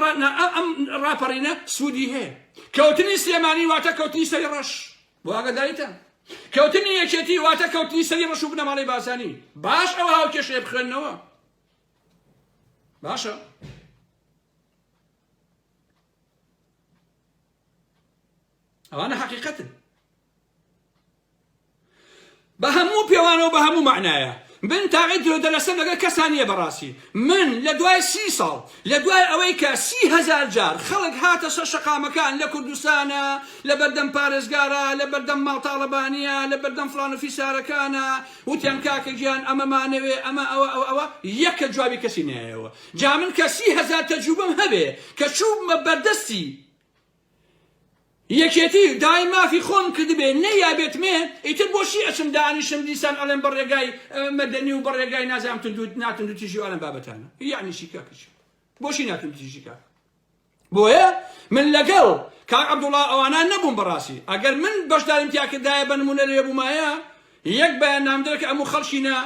ڕاپەڕینە سوودی هەیە کەوتنی سلێمانی واتە کەوتنی سەری ڕەش بۆ ئاگاداریتە کەوتنی یەکێتی واتە کەوتنی سەری ڕەش و بنەماڵەی باسانی باش ئەوە هاوکێشەیە بخوێننەوە باشە ئەوانە حەقیقەتن بە هەموو پێوانەوە بە هەموو معنایە من تاقی درۆدە لەسەر لەگەڵ کەسانیە بەڕاستی من لە دوای 30 ساڵ لە دوای ئەوەی کە 30,000 جار خەڵک هاتە سەر شەقامەکان لە کوردستانە لە بەردەم پارێزگارە لە بەردەم ماڵتاڵەبانیە لە بەردەم فڵان و فیسارەکانە وتیان کاکە گیان ئەمەمانەوێ ئەمە ئەوە یەکە جوابی کەسی نایەوە جا من کە 30,000 تەجروبەم هەبێ کە چوومە بەردەستی یەکێتی دای مافی خۆم کردبێ نەیابێت مێ ئیتر بۆشی ئەچم دانیشم دیسان ئەڵێن بەڕێگای مەدەنی و بەڕێگای نازام ناتون توتیژی ئەڵێن بابەتانە یعنیشی کاکەچی بۆشی ناتون توتیژی کاک بۆیە من لەگەڵ کاک عەبدوڵڵا ئەوانان نەبووم بەڕاستی ئەگەر من بەشداریم تیاکردایە بە نمونە لێ بوومایە یەک بەیان نامدەرەکە ئەموو خەڵشینە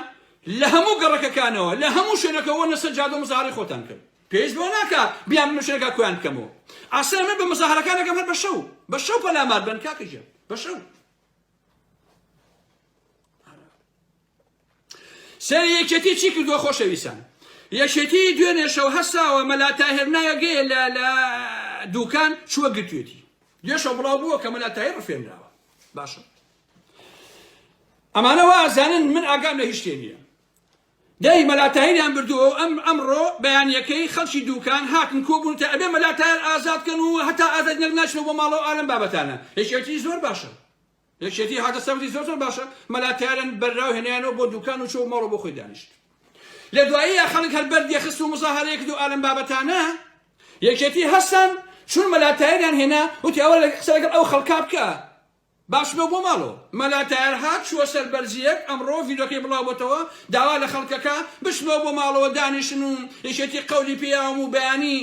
لە هەموو گەڕەکەکانەوە لە هەموو شوێنەکەەوە نەسەر جادۆ مزاری خۆتان کرد پێویست بۆ ناکە بیان من شوێنەکە کویان بکەمەوە ئاسان من بە مزاهرەکانەکەم هەر بە شەو پەلامار بن کاکەجێ بە شەو سەر یەکێتی چی کردووە خۆشەویستان یەکێتی دوێنێ شەو هەستاوە مەلا تاهێر نایەگەیە لە دووکان چووە گرتوێتی دوێ شەو بڵاو بووە کە مەلا تاهێر ڕفێنراوە باشە ئەمانەوە ئازانن من ئاگام لە هیچ شتێ نییە دەی مەلا تاهێریان بردووە ئەمڕۆ بەیانیەکەی خەڵکی دووکان هاتن کۆبوون تا ئەبێ مەلا تاهێر ئازادکەن و هەتا ئازادیەک ناچنەوە بۆ ماڵەوە ئالەم بابەتانە یەکێتی زۆر باشە یەکێتی هاتە سەوتی زۆر باشە مەلا تاهێرن بەرراو هێنیانەوە بۆ دووکان و چۆ ماڵەوە بۆ خۆی دانیشت لە دواییە خەڵک هەر بەردی خست و مزاهرەیە کرد و ئالەم بابەتانە یەکێتی هەستن چون مەلا تاهێریان هێنا وتی ئەوە قسە لەگەڵ ئەو خەڵکا بکە باشنەوە بۆ ماڵەوە مەلا تاهێر هات چووە سەر بەرزیەک ئەمڕۆ ڤیدۆکەی بڵاوبۆتەوە داوا لە خەڵکەکە بچنەوە بۆ ماڵەوە دانیشن و یەکێتی قەولی پێیاوم و بەیانی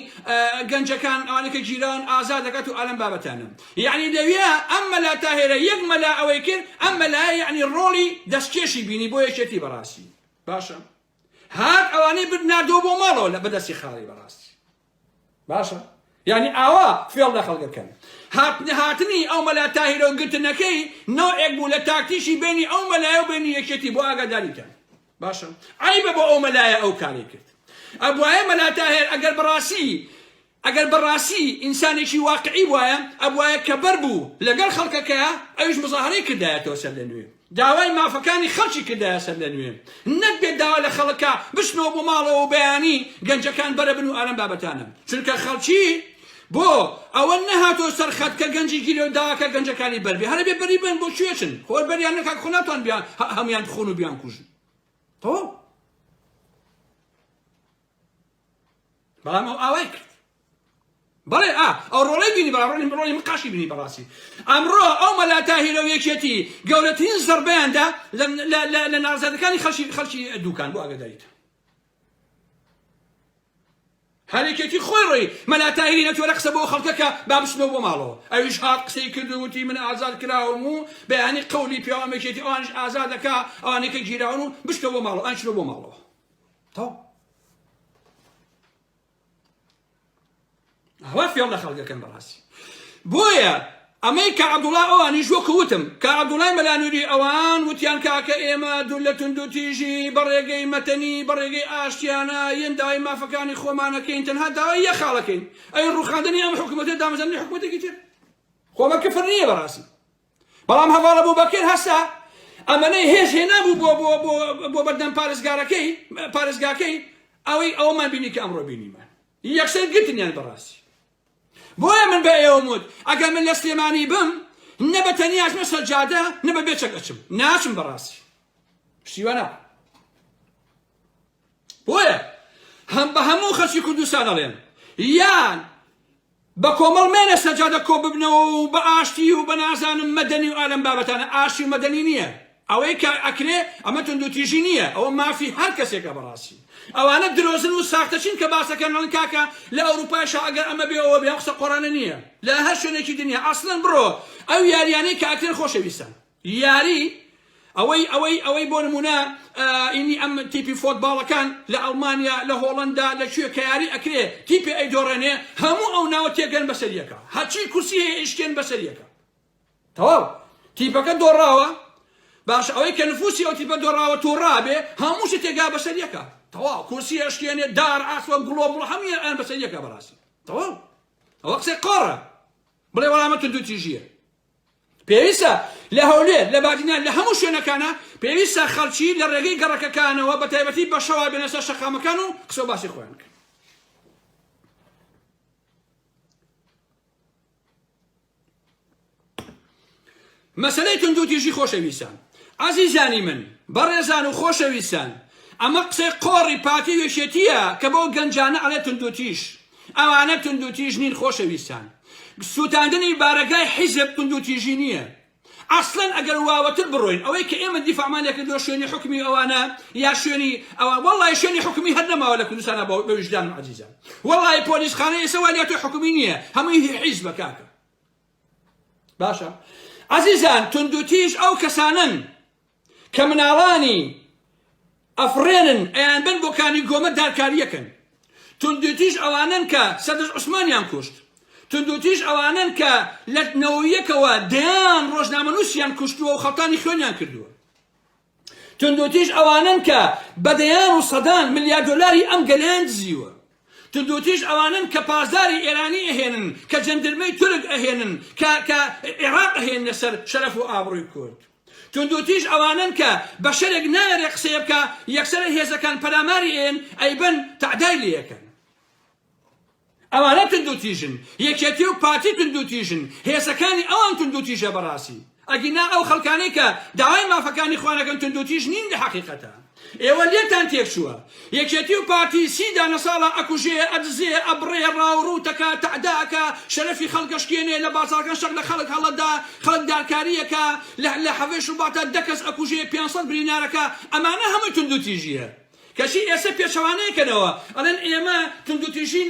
گەنجەکان ئەوانەکە گیران ئازاد دەکات و ئالەم بابەتانە یعنی لەوێ ئەم مەلا تاهێرە یەک مەلا ئەوەی کرد ئەم مەلایە یعنی ڕۆڵی دەستکێشی بینی بۆ یەکێتی بەڕاستی باشە هات ئەوانەی بردنادۆ بۆ ماڵەوە لە بەدەستی خاڵی بەڕاستی باشە یعنی ئاوا فێڵ لە خەڵکەکەن هاتنی ئەو مەلا تاهێرە و گرتنەکەی نەوعێک بوو لە تاکتیشی بینی ئەو مەلایە و بینی یەکێتی بۆ ئاگاداریتان باشە عیبە بۆ ئەو مەلایە ئەو کاری کرد ئەبوایە مەلا تاهێر ئەگەر بەڕاستی ئینسانێکی واقعی وایە ئەبوایە کە بەر بوو لەگەڵ خەڵکەکەیە ئەویش مزاهرەی کردایەتەوە سەر لە نوێ داوای مافەکانی خەڵکی کردایە سەر لە نوێ نەک بێت داوا لە خەڵکە بچنەوە بۆ ماڵەوە و بەیانی گەنجەکان بەرە بن و ئالەم بابەتانە چونکە خەڵکی بۆ ئەوە نەهاتۆ سەرخەت کە گەنجی گیرێ و داواکە گەنجەکانی بەربێ هەرە بێ بەری بن بۆ کوێچن خۆر بەریان نەکات خۆ ناتوان بیان هەمویان بخۆن و بیان کوژن تەواو بەڵام ئەو ئاوای کرد بەڵێ ئەو ڕۆڵەی بینی ڕۆڵی مقاشی بینی بەڕاستی ئەمڕۆ ئەو مەلا تاهێرە و یەکێتی گەورەترین زەربەیاندا لە نازادەکانی خەڵکی دووکان بۆ ئاگاداریت هەرێکێتی خۆی ڕێی مەلا تاهێری نەتوانە قسە بۆ خەڵکەکە با بچنەوە بۆ ماڵەوە ئەویش هات قسەی کرد و وتی من ئازاد کراوم و بەیانی قەولی پێوامێکێتی ئەوانش ئازاد دەکا ئەوانێکە گیراون و بچنەوە بۆ ماڵەوە ئەنچنەوە بۆ ماڵەوە تەواو ئەوە فێڵ لە خەڵکەکەن بەڕاستی بۆیە ئەمەی کە عەبدوڵڵا ئەوانیش وەکو وتم کە عەبدوڵڵای مەلانووری ئەوان وتیان کاکە ئێمە دوور لە تونند و تیژی بەڕێگەی مەتەنی بەڕێگەی ئاشتیانە یەن داوای مافەکانی خۆمانەکەین تەنها داوای یەک خاڵەکەین ئەی ڕووخاندنی ئەم حکوومەتە دامەزراندنی حکوومەتێکی تر خۆمە کەفر نییە بەڕاستی بەڵام هەواڵە بووبەکر هەستا ئەمەنەی هێز هێنابوو بۆ بەردەم پارێزگاکەی ئەوەی ئەومان بینی کە ئەمڕۆ بینیمان یەکسەر گرتنیان بەڕاستی بۆیە من بە ئێوەم وت ئەگەر من لە سلێمانی بم نە بە تەنیا ئەچمە سەجادە نە بە بێچەک ئەچم ناچم بەڕاستی پشتیوە نا بۆیە بە هەموو خەڵکی کوردستان ئەڵێن یان بە کۆمەڵ مێنە سەجادە کۆ ببنەوە و بە ئاشتی و بە نازانم مەدەنی و ئالەم بابەتانە ئاشتی و مەدەنی نییە ئەوەی کە ئەکرێ ئەمە تونندوتیژی نییە، ئەوە مافی هەر کەسێکە بەڕاستی. ئەوانە درۆزن و ساختەچین کە باسەکەن کاکە لە ئەوروپایشە ئەگەر ئەمە بێەوە بێ قسە قۆرانە نییە لە هەر شوێنێکی دنیا ئەسڵەن بڕۆ ئەو یاریانەی کە ئەکرێن خۆشەویستان یاری ئەوەی بۆ نمونە ئینی ئەم تیپی فۆتباڵەکان لە ئەڵمانیا لە هۆڵندا لەکوێ کە یاری ئەکرێ تیپی ئەیدۆڕێنێ هەموو ئەو ناوە تێگەن بەسەریەکە هەرچی کورسی هەیە ئیشکێن بەسەریەکە تەواو تیپەکە دۆڕاوە باش ئەوەی کە نفوسی ئەو تیپە دۆڕاوە تووڕابێ هەمووشی تێگا بەسەریەکە تەواو کورسی ئەشکێنێ دار ئاسوە گڵۆبڵ هەمووی ئەن بەسەریەکە بەڕاستی تەواو ئەوە قسەی قۆڕە بڵێ وەڵامە تونندوتیژیە. پێویستە لە هەولێر لە بادینان لە هەموو شوێنەکانە پێویستە خەڵکی لە ڕێگەی گەڕەکەکانەوە بە تایبەتی بە شەوا بێنە سەر شەقامەکان و قسە و باسی خۆیان کرد. مەسەلەی تونندوتیژی خۆشەویستان عەزیزانی من بەڕێزان و خۆشەویستان ئەمە قسەی قۆڕی پاتی وێشێتیە کە بۆ گەنجانە ئەڵێ تونندوتیژ ئەوانە تونندوتیژ نین خۆشەویستان. سوتاندنی بارەگای حیزب تونندوتیژی نییە. ئەسڵەن ئەگەر واوەتر بڕۆین ئەوەی کە ئێمە دیفاعمانێک کردووە شوێنی حکمی ئەوانە یا شوێنی ئەوە وەڵای شوێنی حکمی هەر نەماوە لە کوردستانە بە وجدان عەزیزان وەڵای پۆلیسخانە ئێستا والیاتۆی حکومی نییە هەمووی حیزبە کاکە باشە. عەزیزان تونندوتیژ ئەو کەسانن کە مناڵانی ئەفرێنن ئەیان بن بۆکانی گۆمە دارکاریەکەن. تونندوتیژ ئەوانن کە سەدەر عوسمانیان کوشت. تونندوتیژ ئەوانن کە لە نەوەیەکەوە دەیان ڕۆژنامەنووسیان کوشتووە و خەڵتانی خوێنیان کردووە. تونندوتیژ ئەوانن کە بەدەیان و سەدان ملیار دۆلاری ئەم گەلیان دزیوە. تونندوتیژ ئەوانن کە پازاری ئێرانی ئەهێنن کە جەندەرمەی تورک ئەهێنن کە عێراق ئەهێن لەسەر شەرەف و ئابڕووی کورد. تونندوتیژ ئەوانن کە بە شەرێک نایەرێ قسەیە بکە یەکسەرە هێزەکان پەلاماری ئێن ئەیبن تەعدای لێەکەن. ئەوانە تونندوتیژن یەکێتی و پارتی تونندوتیژن هێزەکانی ئەوان تونندوتیژە بەڕاستی ئەگینا ئەو خەڵکانەی کە داوای مافەکانی خوانەکەن تونندوتیژ نین لە حەقیقەتە. ئێوە لێتان تێکچووە یەکێتی و پارتی سی دانە ساڵە ئەکوژێ ئەدزێ ئەبڕێ ڕاوڕوتەکە تەعداکە شەرەفی خەڵکەشکێنێ لە بازارەکان شەق لە خەڵک هەڵەدا خەڵک دارکاریەکە لە حەوێش و باتە دەکەس ئەکوژێ 500 برینارەکە ئەمانە هەمووی تونندوتیژیە. کەشی ئێستا پێچەوانەیەکەنەوە ئەڵێن ئێمە تونندوتیژی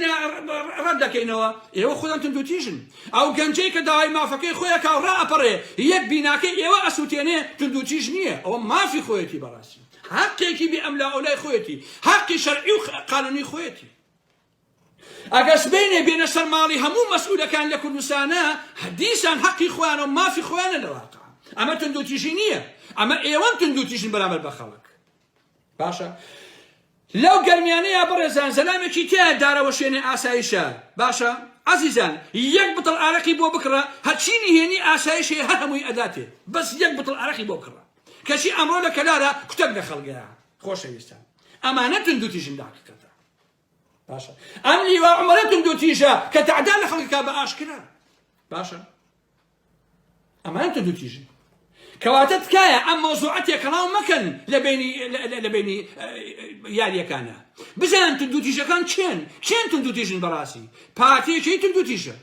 ڕەت دەکەینەوە ئێوە خۆتان تونندوتیژن. ئەو گەنجەی کە داوای مافەکەی خۆیەکە و ڕائەپەڕێ یەک بیناکەی ئێوە ئەسووتێنێ تونندوتیژ نییە ئەوە مافی خۆیەتی بەڕاستی حەقێکی بێ ئەملا ئەولای خۆیەتی حەقی شەرعی و قانونی خۆیەتی. ئەگەر سبەینێ بێنە سەر ماڵی هەموو مەسئولەکان لە کوردستانە دیسان حەقی خۆیان و مافی خۆیانە لە واقع ئەمە تونندوتیژی نییە ئەمە ئێوەم تونندوتیژن بەرامبەر بە خەڵک باشە. لەو گەرمیانەیە بەڕێزان زەلامێکی تیا دارەوە شوێنێ ئاسایشە باشە. عەزیزان یەک بتڵ ئارەقی بۆ بکڕە هەرچینی هێنی ئاسایش هەیە هەر هەمووی ئەداتێ بەس یەک بتڵ ئارەقی بۆ بکڕە کەچی ئەمڕۆ لە کەلارە کوتەک لە خەڵگەیە خۆشەویستان ئەمانە تونندوتیژن داقیقەتە باشە. ئەم لیوا عومەرە تونندوتیژە کە تەعدا لە خەڵکەکە بە ئاشکرا باشە ئەمانە تونندوتیژن کەواتە تکایە ئەم مۆزوعەتێک کەڵاو مەکەن لە بینی یاریەکانە بزانن تونندوتیژەکان چێن تونندوتیژن بەڕاستی پارتیەکەی تونندوتیژە.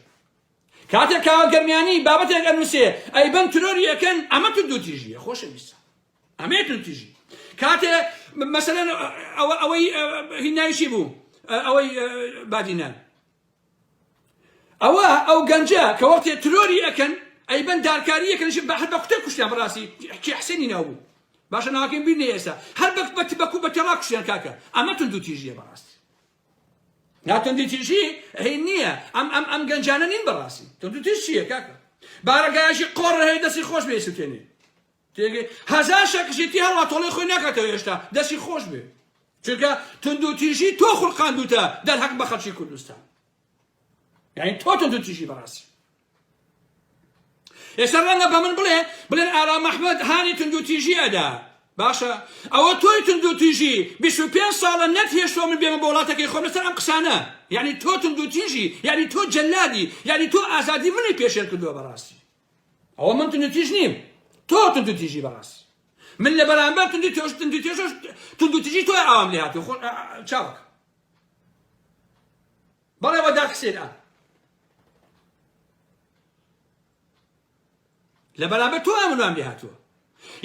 کاتێک کاوە گەرمیانی بابەتێک ئەنووسێ ئەیبەن ترۆری ئەکەن ئەمە تونندوتیژیە خۆشەویستە ئەمەیە تونندوتیژی. کاتێ مەسەلەن ئەوەی هیناویشی بوو ئەوەی بادینان ئەو گەنجە کە وەختێ ترۆری ئەکەن ئەیبەن دارکاریەکەنش هەر بە قوتە کوشتیان بەڕاستی کی حسێنی ناوبوو باشە ناکەین بینێ ئێستا هەر بەکو بە تێڕا کوشتیان کاکە ئەمە تونندوتیژیە بەڕاستی ناتونندوتیژی هەی نییە ئەم گەنجانە نین بەڕاستی تونندوتیژ چییە کاکە بارەگایشی قۆڕ هەیە دەستی خۆش بێ سوتێنێ تێگەی هەزار شەکشێتی هەڵا تۆڵی خۆی ناکاتەوە هێشتا دەستی خۆش بێ چونکە تونندوتیژی تۆ خوڵقاندوتە دەرهەق بە خەڵکی کوردستان یعنی تۆ تونندوتیژی بەڕاستی. ئێستا ڕەنگە بە من بڵێن ئارا مەحمەد هانی تونندوتیژی ئەدا باشە ئەوە تۆی تونندوتیژی 25 ساڵە نەتهێشتۆ من بێمە بە وڵاتەکەی خۆم لەسەر ئەم قسانە یعنی تۆ تونندوتیژی یعنی تۆ جەلادی یعنی تۆ ئازادی منی پێشێل کردووە بەڕاستی ئەوە من تونندوتیژ نیم تۆ تونندوتیژی بەڕاستی من لە بەرامبەر تونندوتیژی تۆی ئاوام لێ هاتووە چاوەکە بەڵێوە داخسێنە لە بەرامبەر تۆ ئەمنوام لێ هاتووە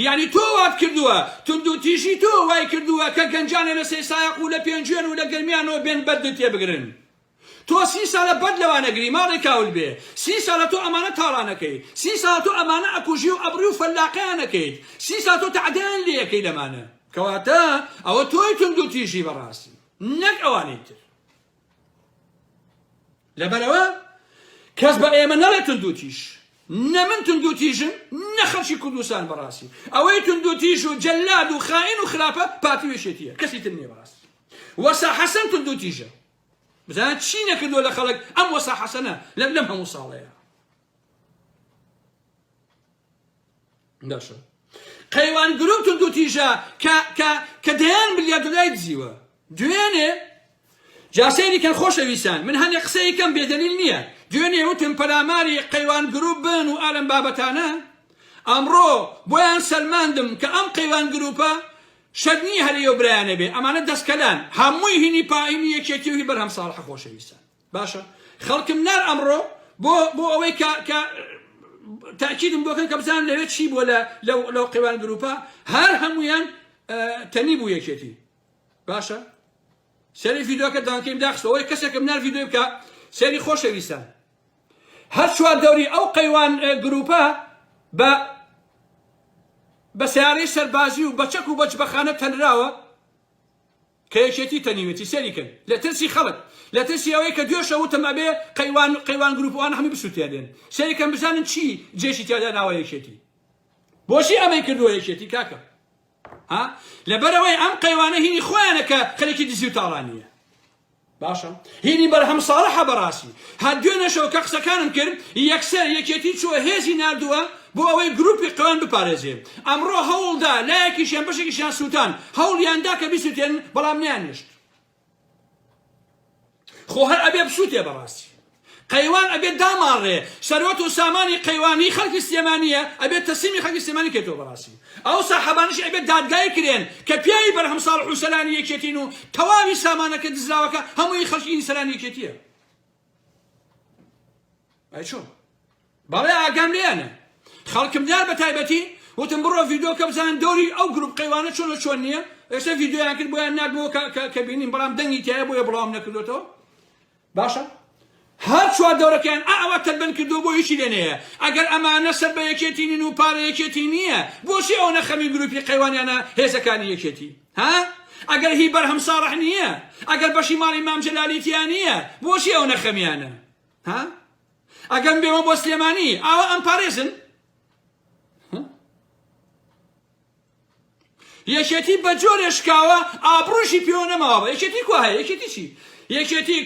يعني تۆ وات کردووە توندوتیژی تۆ وای کردووە کە گەنجانە لە سێ سایق و لە پێنجێن و لە گەرمیانەوە بێن بەردت تێبگرن تۆ 30 ساڵە بەد لەوانەگری ماڵی کاول بێ 30 ساڵە تۆ ئەمانە تاڵانەکەی 30 ساڵە تۆ ئەمانە ئەکوژی و ئەبری و فەلاقیانەکەیت 30 ساڵ تۆ تعدیان لێەکەی لەمانە کەواتە ئەوە تۆی توندوتیژی بەڕاستی نەک ئەوانەی تر لەبەرەوە کەس بە ئێمە نەڵێت توندوتیژ نە من توندوتیژم نە خەڵکی کوردستان بەڕاستی ئەوەی توندوتیژ و جەلاد و خائین و خراپە پاتیوێشێتیە کەسی تر نییە بەڕاستی وەسا حەسەن توندوتیژە بزانە چی نەکردووە لە خەڵک ئەم وەسا حەسەنە لەم هەموو ساڵەیە باشە قەیوان گروپ توندوتیژە کە دەیان بلیا دولای دزیوە دوێنێ جاسەیری کەن خۆشەویستان من هەندێک قسەیەکەم بێدەلیل نییە دوێنێ وتم پەلاماری قەیوان گروپ بن و ئالەم بابەتانە ئەمڕۆ بۆیان سەلماندم کە ئەم قەیوان گروپە شەرنی هەرەیە و برایانە بێ ئەمانە دەستکەلان هەمووی هینی پاینی یەکێتی و هی بەرهەم ساڵحە خۆشەویستان باشە خەڵکم نار ئەمڕۆ بۆ ئەوەی کە تاکیدم بۆکەن کە بزانن لەوێ چی بووە لەو قەیوان گروپە هەر هەمویان تەنی بوو یەکێتی باشە سەری ڤیدۆکە دانکەیم داخستەوە ئەوەی کەسێکم نار ڤیدۆی بکە سەری خۆشەویستان هەر چوار دەوری ئەو قەیوان گروپە بە سیارەی سەربازی و بەچەک و بەجبەخانە تەنراوە کە یەکێتی تەنیوێتی سەریکەن لە ترسی خەڵک لە ترسی ئەوەی کە دوێشە وتم ئەبێ قەیوان گروپوان هەمی بسووتێنێن سەریکەن بزانن چی جێشی تێدا ناوە یەکێتی بۆچی ئەمەی کردووە یەکێتی کاکە لەبەرەوەی ئەم قەیوانە هینی خۆیانە کە خەڵکی دزی و تاڵانیە باشە هینی بەرهەم ساڵحە بەڕاستی هەر دوێنەشەوە کە قسەکانم کرد یەکسەر یەکێتی چووە هێزی ناردووە بۆ ئەوەی گروپی قەیوان بپارێزێ ئەمڕۆ هەوڵدا لایەکیشیان بەشێکیشیان سووتان هەوڵیاندا کە بیسووتێن بەڵام نیانێشت خۆ هەر ئەبێ بسووتێ بەڕاستی قەیوان ئەبێت داماڕێ سەرۆت و سامانی قەیوانی خەڵکی سلێمانیە ئەبێت تەسلیمی خەڵکی سلێمانی کێتەوە بەڕاستی ئەو ساحەبانیش ئەبێت دادگای کرێن کە پیاوی بەرهەم ساڵح و سەلانی یەکێتین و تەواوی سامانەکە دزراوەکە هەمووی خەڵکی سەلانی یەکێتیە ئەی چۆن بەڵێ ئاگام لێیانە خەڵکم دیار بە تایبەتی وتم بڕۆ ڤیدۆکە بزانن دەوری ئەو گروپ قەیوانە چۆن نییە ئێستا ڤیدۆیان کرد بۆیان نردبەوە کە بینین بەڵام دەنگی تایە بۆیە بڵاوم نەکردوێتەوە باشە هەر چوار دەورەکەیان ئەوە تەلبەن کردووە بۆ هیچی لێنەیە ئەگەر ئەمانە سەر بە یەکێتینین و پارە یەکێتی نییە بۆچی ئەو نەخەمی گروپی قەیوانیانە هێزەکانی یەکێتی ئەگەر هی بەرهەم ساڵح نییە ئەگەر بەشی ماڵی مام جەلالیتیان نییە بۆچی ئەو نەخەمیانە ئەگەم بێمە بۆ سلێمانی ئاوا ئەم پارێزن یەکێتی بە جۆرێ شکاوە ئابڕۆژی پێوە نەماوە یەکێتی کو هەیە یەکێتی چی یەکێتی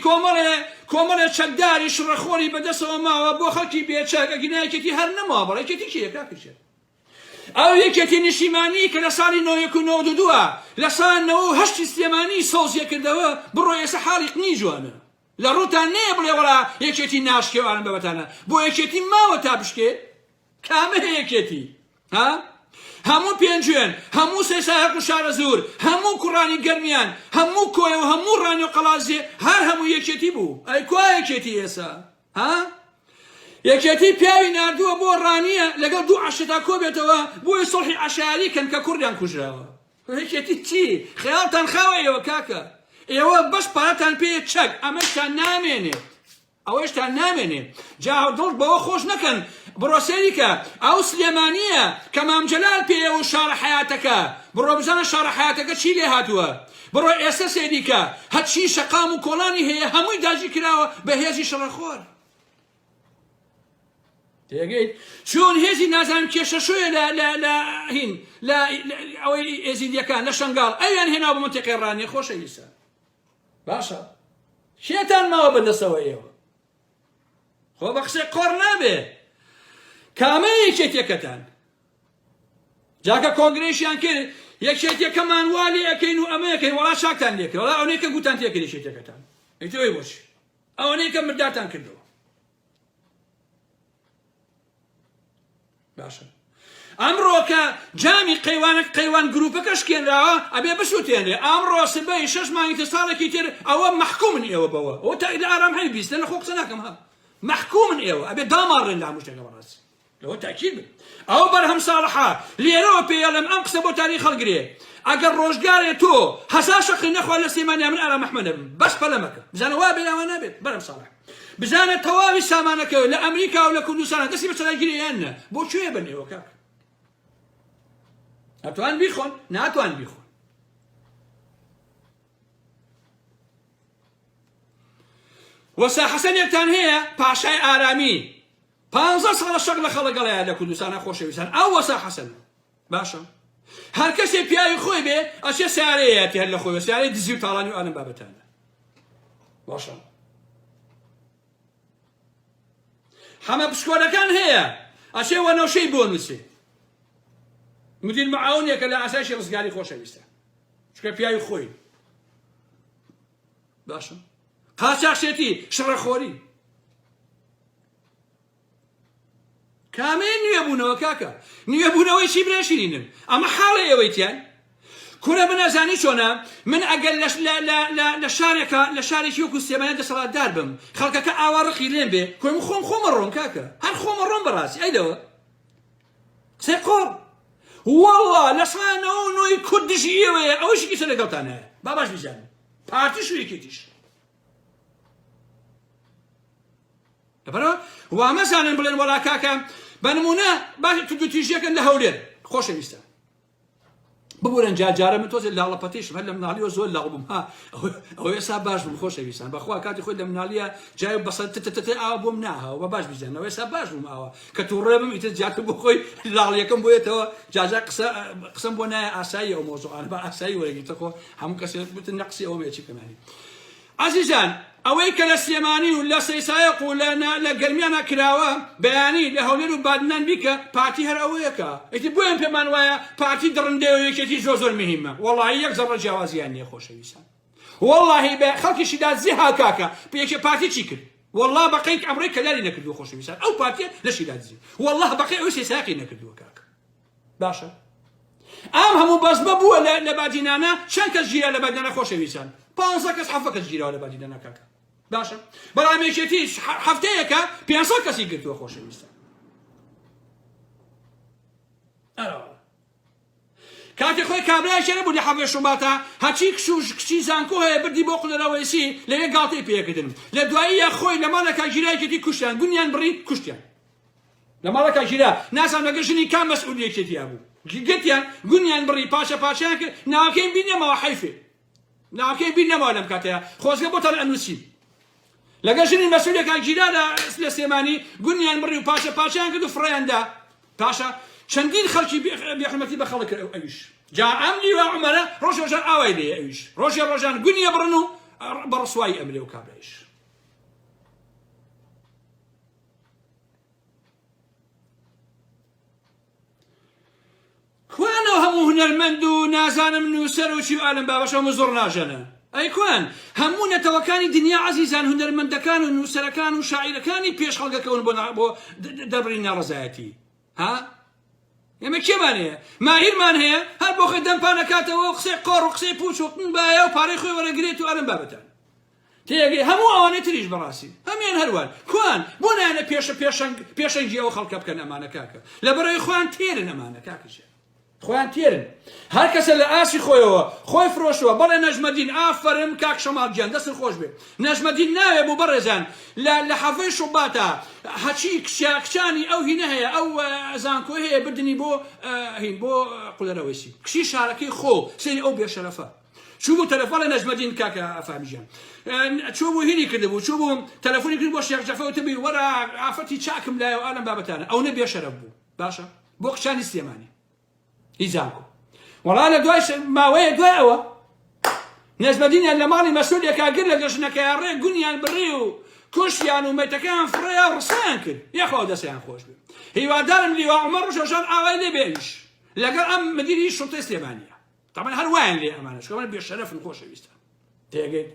کۆمەڵێ چەکداری شڕەخۆری بەدەستەوە ماوە بۆ خەڵکی بێچەک ئەگینا یەکێتی هەر نەماوە بەڵام یەکێتی کێیە کاکەشێت ئەو یەکێتی نیشیمانی کە لە ساڵی 1992 لە ساڵ 1970 سلێمانی سەوزیە کردەوە بڕۆ ئێستا حاڵی قنی جوانە لە ڕووتان نەیە بڵێ وەڵا یەکێتی ناشکێوانم بەبەتانە بۆ یەکێتی ماوە تا بشکێ کامە یەکێتی هەموو پێنجوێن هەموو سێسایق و شارە زور هەموو کوڕانی گەرمیان هەموو کۆیە و هەموو ڕانی و قەڵازێ هەر هەموو یەکێتی بوو ئەی کوا یەکێتی ئێسا یەکێتی پیاوی نردووە بۆ ڕانیە لەگەڵ دوو عەشتا کۆبێتەوە بۆی سڵحی عەشایری کەن کە کوڕیان کوژراوە یەکێتی چی خەیاڵتان خاوە ئێوە کاکە ئێوە بەش پارەتان پێ چەک ئەمەشتان نامێنێت ئەوەشتان نامێنێ جا دڵ بەوە خۆش نەکەن بڕۆ سەریکە ئەو سلێمانیە کە مام جەلال پێیە و شارە حەیاتەکە بڕۆ بزانە شارە حەیاتەکە چی لێ هاتووە بڕۆ ئێستا سەریکە هەچی شەقام و کۆڵانی هەیە هەمووی داژی کراوە بە هێزی شەڕەخۆر تێگەیت چۆن هێزی نازانم کێشە شوێ لە ئەوەی ئێزیدیەکان لە شەنگاڵ ئەویان هێناوە بە منتیقەی ڕانیە خۆشەویستە باشە شێتان ماوە بەدەستەوە ئێوە خۆ بە قسەی قۆڕ نابێ کامە یەکێتیەکەتان جاکە کۆنگرێشیان کرد یەکێتیەکەمان وا لێ ئەەکەین و ئەمە یەکەین وەڵا شاکتان لێ کرد وەڵا ئەوەی کە گوتان تێکرد یەکێتیەکەتان ئەیتەوەی بۆچی ئەوەی کە مرداتان کردەوە باشە ئەمڕۆ کە جامی قەیوان گروپەکە شکێنراوە ئەبێ بسووتێنێ ئەمڕۆ سبەی 6 مانگی ساڵێکی تر ئەوە مەحکومن ئێوە بەوە ئەوە تا ئیدە ئارام هەی بیستە لە خۆ قسە ناکەم ها محکومن ئێوە ئەبێ داماڕێن لە هەموو شتێکە بەڕاستی لو تأكيد أو برهم صالحة لأوروبيا لم أنقص تاريخ الجري أجر روجاري تو حساس نخوة لسيمانيا من أرى محمد بس بلمك بزان وابل أو نابل برهم صالح بزان التوابي سامانك لأمريكا ولا كردستان دسي بس الجري أنا بو شو يبني وكاك أتوان بيخون ناتوان بيخون وسا حسن يكتان هي باشاي آرامي 15 سال شغله خلق عليها لكردستان خوش بيسان أو وسا حسن باشا هر کسی پیای خوی به اشیا سیاره تی هل خوی سیاره دزیو تالانی و آنم بابتانه باشه همه بسکوله کن هیا اشیا و نوشی بونوسی مدیر معاونیه که لعساش رزگاری خوشه بیسته چون پیای خوی باشه قاچاق شتی شرخوری كامل نيابونا وكاكا نيابونا ويشي براشينين اما حالة يويتيان كنا من ازاني شونا من اقل لشارك يوكو السيمانية دي صلاة داربم خلقك اوارقي لين بي كنا خوم الروم كاكا هل خوم الروم براسي اي دوا سيقور والله لسانا نو يكدش ايوه او شي كيسا لقلتانا باباش بيجان بارتي شو يكيتش لبرا ومثلا بلن ولا كاكا بنمونه باش تدوتيجيك لهولير خوش بيستا بقول جارة من توز اللي على باتيش هلا من عليه زول لعبهم ها او يساب باش من خوش بيسان بخوا كاتي خد من عليه جاي بس ابو مناها وباش بيزان او يساب باش ما كتورم يتجات بخوي اللي عليكم بويتو جاجا قسم بنا اساي او موضوع انا اساي ولا قلت هم كسر بتنقصي او ما يجي كمان عزيزان اويك للسيماني ولا سيسايق ولا لقلميانا كراوه بياني لهوليرو بادنان بك بارتي هر اويكا اتي بوين بمان وايا بارتي درنديو يكتي جوزر مهمه والله يكزر الجوازيان يا خوش ويسان والله خلقي شداد زيها كاكا بيك بارتي تشيكر والله بقيت امريكا لا نكدو خوش ويسان او بارتي لا شداد زي والله بقي اوسي ساقي نكدو كاكا باشا ام همو بس بابو لبادينانا شنك الجيره لبادينانا خوش ويسان بانسا كس حفك الجيره لبادينانا كاكا باشا بلا ميشتيش حفتيك بيانسا كسي قلتو خوش ويسان كاتي خوي كابلاي شربو لي حفظ شماتا هاتشيك شوش كشي زانكو هي بدي بوقل رويسي لي قاطي بيكدن لدوايا خوي لما لك جيراي كتي كشتان غنيان بري كشتان لما لك جيرا ناس ما قشني كان مسؤوليه كتي ابو قلتيان غنيان بري باشا ناكين بينا ما حيفه ناكين بينا ما لم كاتيا خوز بوتر انوسي لقشني المسؤوليه كان جيرا لسيماني غنيان بري باشا كدو فريندا باشا شندين خلقي بحرمتي بخلق ايش جاء املي وعمره روجان اويلي ايش روجان غنيا برنو برسواي املي وكابلايش كوانو همو هنرمندو نازان منو سروشي وعالم باباشا ومزورنا جنا اي كوان همونا توكاني دنيا عزيزان هنرمندكان ونسركان وشاعركاني بيش خلقا كون بو دبرين رزاتي ها يما كيمانيه ماهر مان هي هل بو خدام بانكاتا وقسي قور وقسي بوش وطنبايا وباريخي ولا قريتو وعالم بابتان تيجي همو اواني تريج براسي همين هروان كوان بونا انا بيشن جيو خلقا بكن امانه كاكا لبرا اخوان تيرن امانه كاكا خوان تيرن هر کس لآسی خوی فروشوا بر نجم الدین آفرم کاک شمال جان دست خوش به نجم الدین ناوی بو برزن لحفظ شباتا هچی کشانی او هینه هی او زانکو هی بدنی بو هین بو قل رویسی کشی شارکی خو سینی او بیر شرفه شوفوا تلفون نجم الدين كاكا فهمي جان تشوفوا هني كذبوا تشوفوا تلفوني كذبوا الشيخ جعفر وتبي ورا عفتي شاكم لا وعالم بابتانا او نبي شربوا باشا بوقشان السيماني إيزانكو والله أنا دوايش ما ويا دوايوا ناس مدينة اللي مالي مسؤولية كأجر لك عشان كياري قنيان بريو كوشيان وميتكان فريا رسانكل يا خو ده سيان خوش بي هي دارم لي وعمر وش عشان عوائلي بيش لقى أم مدينة الشرطة الإسلامية طبعا هالوين لي أمانة شو كمان بيشرف الخوش بيستان تيجي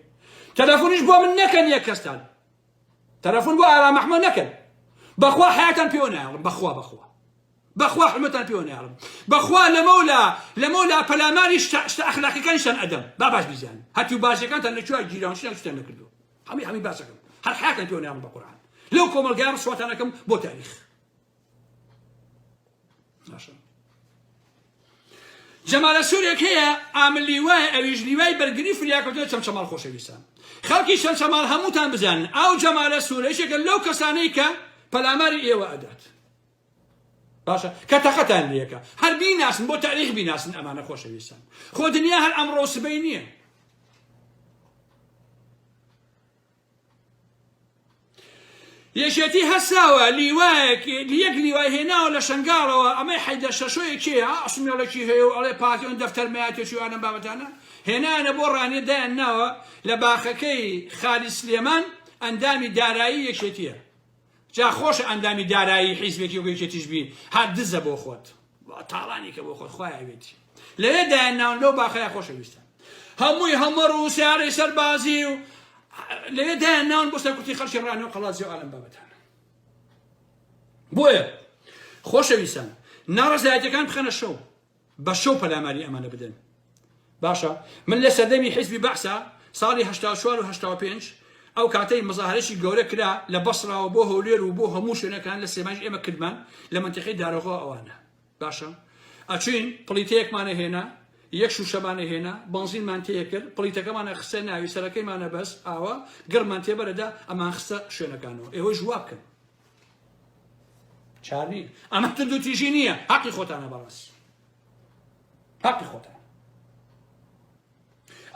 تلفونيش بوا من نكن يا كستان تلفون بوا على محمد نكن بخوا حياة بيونا بخوا حمتان بيون يعلم بخوا لمولا بلاماني اخلاقي كان شان ادم باباش بيزان هاتيو باشا كانت اللي شو جيران شنو شتنا كردو حمي باشا كان هر حياه كان بيون يعلم بالقران لو كم القيام صوت انا كم بو تاريخ جەمالە سوورێک هەیە ئامل لیوای ئەویش لیوای بەرگری فریاکەوتێت چەمچەماڵ خۆشەویستان خەڵکی چەمچەماڵ هەمووتان بزانن ئەو جەمالە سوورەیەکە لەو کەسانەی کە پەلاماری ئێوە ئەدات باشە کە تەقەتان لێکە هەر بیناسن بۆ تاریخ بیناسن ئەمانە خۆشەویستان خۆ دنیا هەر ئەمڕۆ سبەی نییە یەکێتی هەساوە لیوایەک یەک لیوای هێناوە لە شنگاڵەوە ئەمەی حەیدە شەشۆیەکێ ئەسمیێڵێکی هەیە و ئەڵێ پاتیۆن دەفتەرمایەتێکی وانە بابەتانە هێنانە بۆ ڕانێ دایانناوە لە باخەکەی خالی سلێمان ئەندامی دارایی یەکێتیە جا خۆشە ئەندامی دارایی حیزبێکی و یەکێتیش بین هات دزە بۆ خۆت تاڵانی کە بۆ خۆت خۆی ئەوێتی لەوێ دایانناون لەو باخەیە خۆشەویستان هەمووی هەمەڕ و سیارەی سەربازی و لەوێ دایانناون بۆ سەرکوتی خەڵکی ڕانێ و قەڵازی و ئالەم بابەتانە بۆیە خۆشەویستان ناڕەزایەتیەکان بخەنە شەو بە شەو پەلاماری ئەمانە بدەن باشە من لە سەردەمی حیزبی بەعسا ساڵی 84 و 85 ئەو کاتەی مەزاهرەی گەورە کرا لە بەسڕاوە بۆ هەولێر و بۆ هەموو شوێنەکان لە سێماژ ئێمە کردمان لە منتیقەی دارەغۆ ئەوانە باشە ئەچوین پڵیتەیەکمانە هێنا یەک شوشەمانە هێنا بەنزینمان تێ کرد پڵیتەکەمانە خستە ناوی سەرەکەیمانە بەس ئاوە گەڕمان تێبەرەدا ئەمان خستە شوێنەکانەوە ئێوە ژوا بکەن چارنی ئەمە تر دوو تیژی نییە حەقی خۆتانە بەڕاست حەقی خۆتان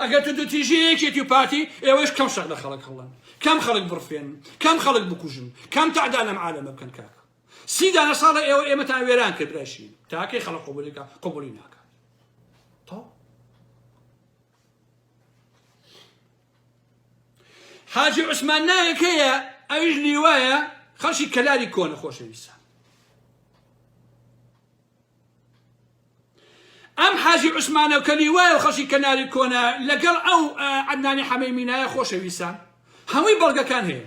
ئەگەر تو دوو تیژەیەکێتی و پاتی ئێوەش کەم شەق لە خەڵک هەڵەن کەم خەڵک بڕفێن کەم خەڵک بکوژن کەم تعدا لەم عالەمە بکەن کاکە 30 دانە ساڵە ئێوە ئێمەتان وێران کرد راشین تاکەی خەڵک قبولی ناکات حاجی عوسمان نایەک هەیە ئەویش لیوایە خەڵکی کەلاری کۆنە خۆشەویستان ئەم حاجی عوسمانە و کە لیوایە و خەڵکی کەناری کۆنە لەگەڵ ئەو عەدنانی حەمەیمینایە خۆشەویستان هەمووی بەڵگەکان هەیە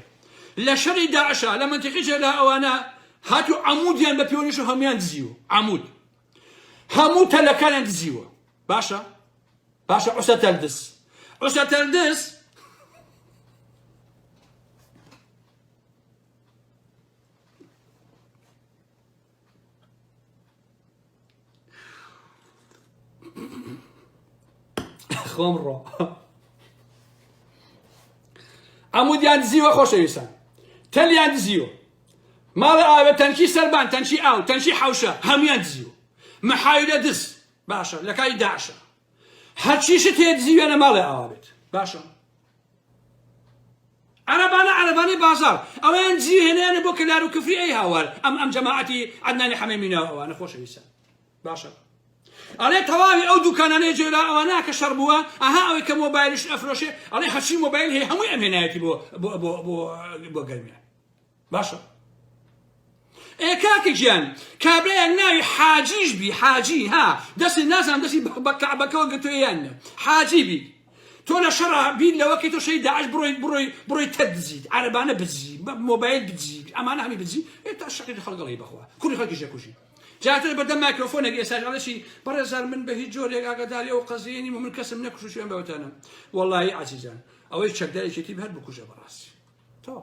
لە شەڕی داعشە لە منتیقیجە لە ئەوانە هاتو عەموودیان بە پێوەنیش و هەمویان دزیوە عەمود هەموو تەلەکانیان دزیوە باشە عوسە تەلدس خۆم ڕۆ عەموودیان دزیوە خۆشەویستان تەلیان دزیوە ماڵە ئاوێ تەنکی سەربان تەنکی ئاو تەنکی حەوشە هەمویان دزیوە مەحاویلە دز باشە لە کاری داعشە هەرچیشت هەیە دزیوێنە ماڵێ ئاوا بێت باشە عەرەبانەی بازاڕ ئەویان دزی هێنیانە بۆ کەلار و کفری ئەی هاوار ئەم جەماعەتی عەدنانی حەمەیمیناوە ئەوانە خۆشەویستان باشە ئەڵێ تەواوی ئەو دوکانانەی جێرا ئەوانە کە شەڕ بووە ئەها ئەوەی کە مۆبایلش ئەفرۆشێ ئەڵێ هەرچی مۆبایل هەیە هەمووی ئەم هێنایەتی بۆ گەرمیان باشە کاکە گیان کابرایەک ناوی حاجیش بی حاجی ها دەستی نازانم دەستی بە کەعبەکەوە گرتوویانە حاجی بی تۆ لە شەڕە بین لەوەکەی تۆ شەی داعش بڕۆی تەد بزیت عەرەبانە بزی مۆبایل بزی ئەمانە هەمی بزی تا شەقی خەڵگەڵی بەخوا کوڕی خەڵکی ژەکوژی جاتر بەدەم مایکرۆفۆنێک ئێساژەڵەشی بەڕێزار من بە هیچ جۆرێک ئاگاداری ئەو قەزیێنی و من کەسم نەکوش شوێن بەوەتانم وەڵڵاهی عەزیزان ئەوەی چەکدارێکێتی هەر بکوژە بەڕاستی تۆ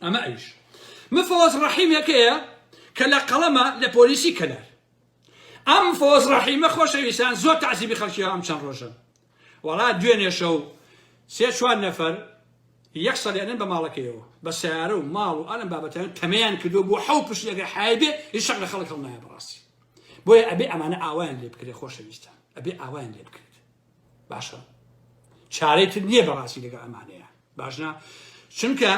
ئەمە ئەیش مفۆز ڕەحیمێکەیە کە لە قەڵەمە لە پۆلیسی کەلار ئەم فۆز ڕەحیمە خۆشەویستان زۆر تەعزیبی خەڵکیەوە ئەم چەند ڕۆژە وەڵا دوێنێ شەو 3-4 نەفەر یەک سەڵیانن بە ماڵەکەیەوە بە سیارە و ماڵ و ئەلەم بابەتیان تەمەیان کردو بۆ حەو پشتێکە حایبێ هیچ شەق لە خەڵک هەڵنایە بەڕاستی بۆیە ئەبێ ئەمانە ئاوایان لێ بکرێت خۆشەویستان ئەبێ ئاوایان لێ بکرێت باشە چارەی تر نییە بەڕاستی لەگەڵ ئەمانەیە باشنا چونکە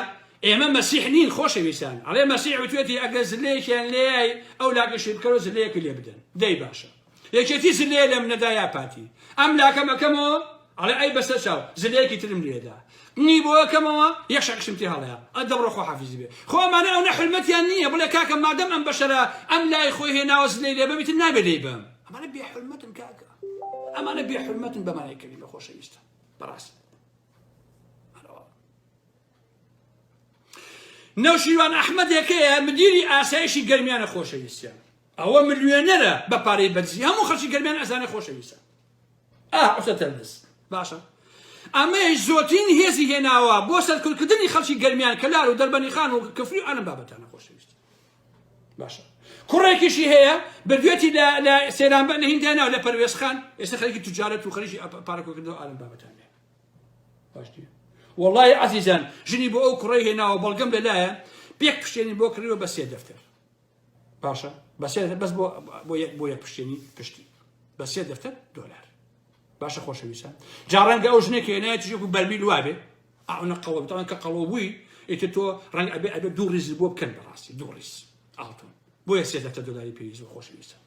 ئێمە مەسیح نین خۆشەویستان ئەڵێ مەسیح وتوێتی ئەگەر زلەیەکیان لێیای ئەو لاکەشی بکەوە زلەیەکی لێ بدەن دەی باشە یەکێتی زلەیە لەم نەدا یا پاتی ئەم لاکەمەکەمەوە ئەڵێ ئەی بەسەر چاو زلەیەکی ترم لێدا نی بۆ یەکەمەوە یەک شەقشم تێ هەڵەیە ئەدەبڕۆ خۆ حافیزی بێ خۆ ئەمانە ئەو نەحرمەتیان نییە بڵێ کاکە مادەم ئەم بەشەرە ئەم لای خۆی هێناوە زلەی لێ بەمیتر نابێ لێی بەم ئەمانە بێحرمەتن کاکە ئەمانە بێحرمەتن بەمانای کەریمە خۆشەویستان بەڕاست نەوشیروان ئەحمەدێکەیە مدیری ئاسایشی گەرمیانە خۆشەویستیان ئەوە ملیۆنەرە بە پارەی بەرزی هەموو خەڵکی گەرمیان ئەزانە خۆشەویستان عوسە تەلدس باشە ئەمەش زۆترین هێزی هێناوە بۆ سەرکردنی خەڵکی گەرمیان کەلار و دەربەنی خان و کفری و ئەلەم بابەتانە خۆشەویست باشە کوڕێکیشی هەیە بردوێتی لە سێرانبەر لە هیندیانەوە لە پەروێزخان ئێستا خەریکی توجارەت و خەریکی پارەکۆکردنەوە ئالم بابەتان لێ باش نییە وەڵڵای عەزیزان ژنی بۆ ئەو کوڕەی هێناوە بەڵگەم لەلایە پێک پشتێنی بۆ کڕیوە بە 3 دەفتەر باشە بە 3 بەس بۆ یەک پشتێنی پشتی بە 3 دەفتەر دۆلار باشە خۆشەویستان جا ڕەنگە ئەو ژنێک هێنایەتی ژێکو بەرمیل وابێ ئەوە قەوە بتەوەن کە قەڵەوە بووی ئیتر تۆ ڕەنگ ئەبێ 2 ڕیز بۆ بکەن بەڕاستی 2 ڕیز ئاڵتون بۆیە 3 دەفتەر دۆلاری پێویست بە خۆشەویستان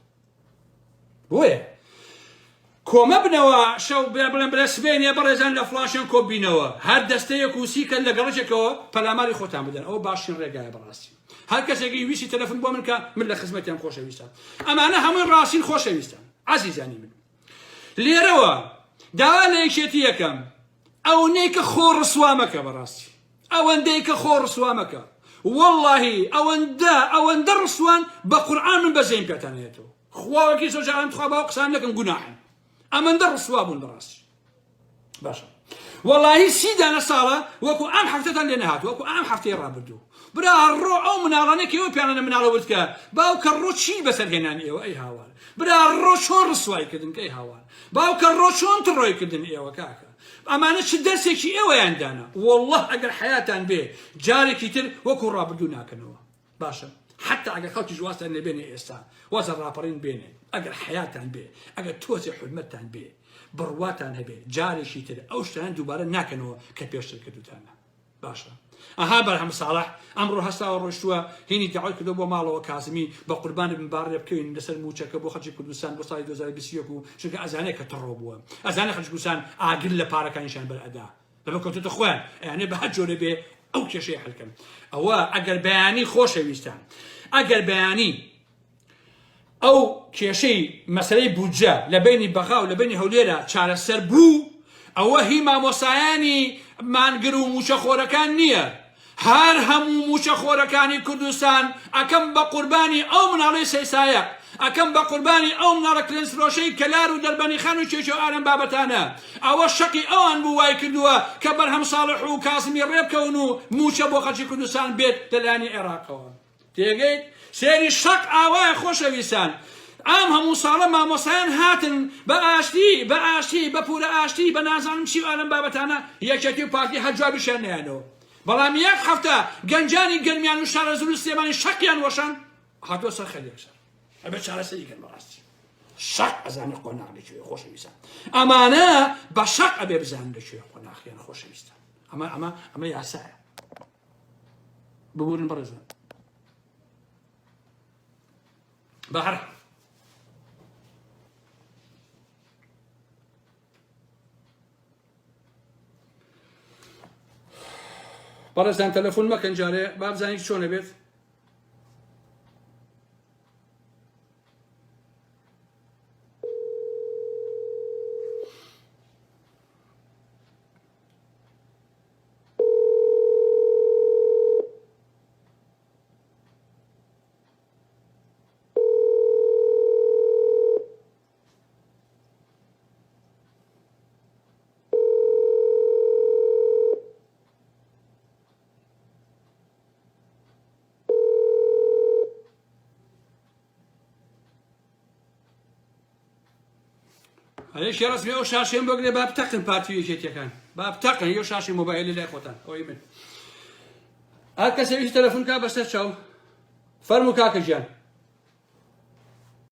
بۆیە کۆمە بنەوە شەو بڵێن بڵێ سبێنێ بەڕێزان لە فڵاشیان کۆ بینەوە هەر دەستەیەک و سیکە لەگەڵێکەوە پەلاماری خۆتان بدەن ئەوە باشترین ڕێگایە بەڕاستی هەر کەسێکی ویستی تەلەفۆن بۆ من کە من لە خزمەتیان خۆشەویستان ئەمانە هەمووی ڕاستین خۆشەویستان عەزیزانی من لێرەوە داوا لە یەکێتی یەکەم ئەوەندەی کە خۆ ڕسوا مەکە بەڕاستی ئەوەندەی کە خۆ ڕسوا مەکە واللهی ئەوەندە ڕسوان بە قورئان من بەزەیم پێتان هێتەوە خواوەکی سۆجاران تخوا باو قسان نەکەن گوناحن ئەمەندە ڕسوا بوون بەڕاستی باشە واللهی 30 دانە ساڵە وەکو ئەم هەفتەتان لێ نەهاتوە وەکو ئەم هەفتەی ڕابردوو برا ڕۆ ئەو مناڵانێکی ئەوە پیانە مناڵە وتکە باوکە ڕۆ چی بەسەرهێنان ئێوە ئەی هاوار برا ڕۆ چۆن ڕسوای کردن کە ئەی هاوار باوکە ڕۆ چۆن تڕۆی کردن ئێوە کاکە ئەمانە چ دەرسێکی ئێوەیان دانا والله ئەگەر حیاتان بێ جارێکی تر وەکو ڕابردوو ناکەنەوە باشە حتى ئەگەر خەڵکی جوازتان لێبێنێ ئێستا وەزە ڕاپەڕین بێنێ ئەگەر حیاتان بێ ئەگەر تۆزی حرمەتتان بێ بڕواتان هەبێ جارێکی تر ئەو شتان دووبارە ناکەنەوە کە پێشتر کردوتانە باشە ئەها بەرهەم ساڵح ئەمڕۆ هەستاوە ڕۆیشتووە هینی داوای کردو بۆ ماڵەوە کازمی بە قوربانی بمبارڕێ بکەین لەسەر موچەکە بۆ خەڵکی کوردستان بۆ ساڵی 2021 و چونکە ئەزانەیە کە تڕۆ بووە ئەزانە خەڵکی کوردستان ئاگر لە پارەکانیشان بەرئەدا لەبەر کەوتوتە خۆیان یانێ بە هەر جۆرە بێ ئەو کێشەیە حەلکەن ئەوە ئەگەر بەیانی خۆشەویستان ئەگەر بەیانی ئەو کێشەی مەسەلەی بودجە لە بینی بەغا و لە بینی هەولێرە چارەسەر بوو ئەوە هی مامۆسایانی مانگر و موچەخۆرەکان نییە هەر هەموو موچەخۆرەکانی کوردستان ئەکەم بە قوربانی ئەو مناڵەی سەیسایە ئەکەم بە قوربانی ئەو مناڵە کلێنسفرۆشەی کەلار و دەربەنی خان و چێچۆ ئارەم بابەتانە ئەوە شەقی ئەوان بوو وای کردووە کە بەرهەم ساڵح و کاسمی ڕێبکەون و موچە بۆ خەڵکی کوردستان بێت لەلایەنی عێراقەوە تێگەیت سێری شەق ئاوایە خۆشەویستان ئام هەموو ساڵە مامۆسایان هاتن بە ئاشتی بە پورە ئاشتی بە نازانم چی ئالەم بابەتانە یەکێتی و پارتی هەر جوابیشیان نەیانەوە بەڵام یەک هەفتە گەنجانی گەرمیان و شارە زول سلێمانی شەقیان وەشان هاتووە سەر خەریەکسەر ئەبێت چارەسەریکەن بەڕاستی شەق ئەزانێ قۆناغ لەکوێ خۆشەویستان ئەمانە بە شەق ئەبێ بزانن لەکوێ قۆناغیان خۆشەویستان ئەمە یاسایە ببورن بەڕێزان بەهەر بەڕێزان تەلەفۆن مەکەن جارێ با بزانین چۆنە بێت هەیە شێڕسمی ئەو شاشێن بۆ گرێ با بتەقن پارتی یەکێتیەکان با بتەقن یۆ شاشی مۆبایلی لای خۆتان ئەوەی من هەر کەسێکی تەلەفۆن کا بەسەر چاو فەرموو کاکە گیان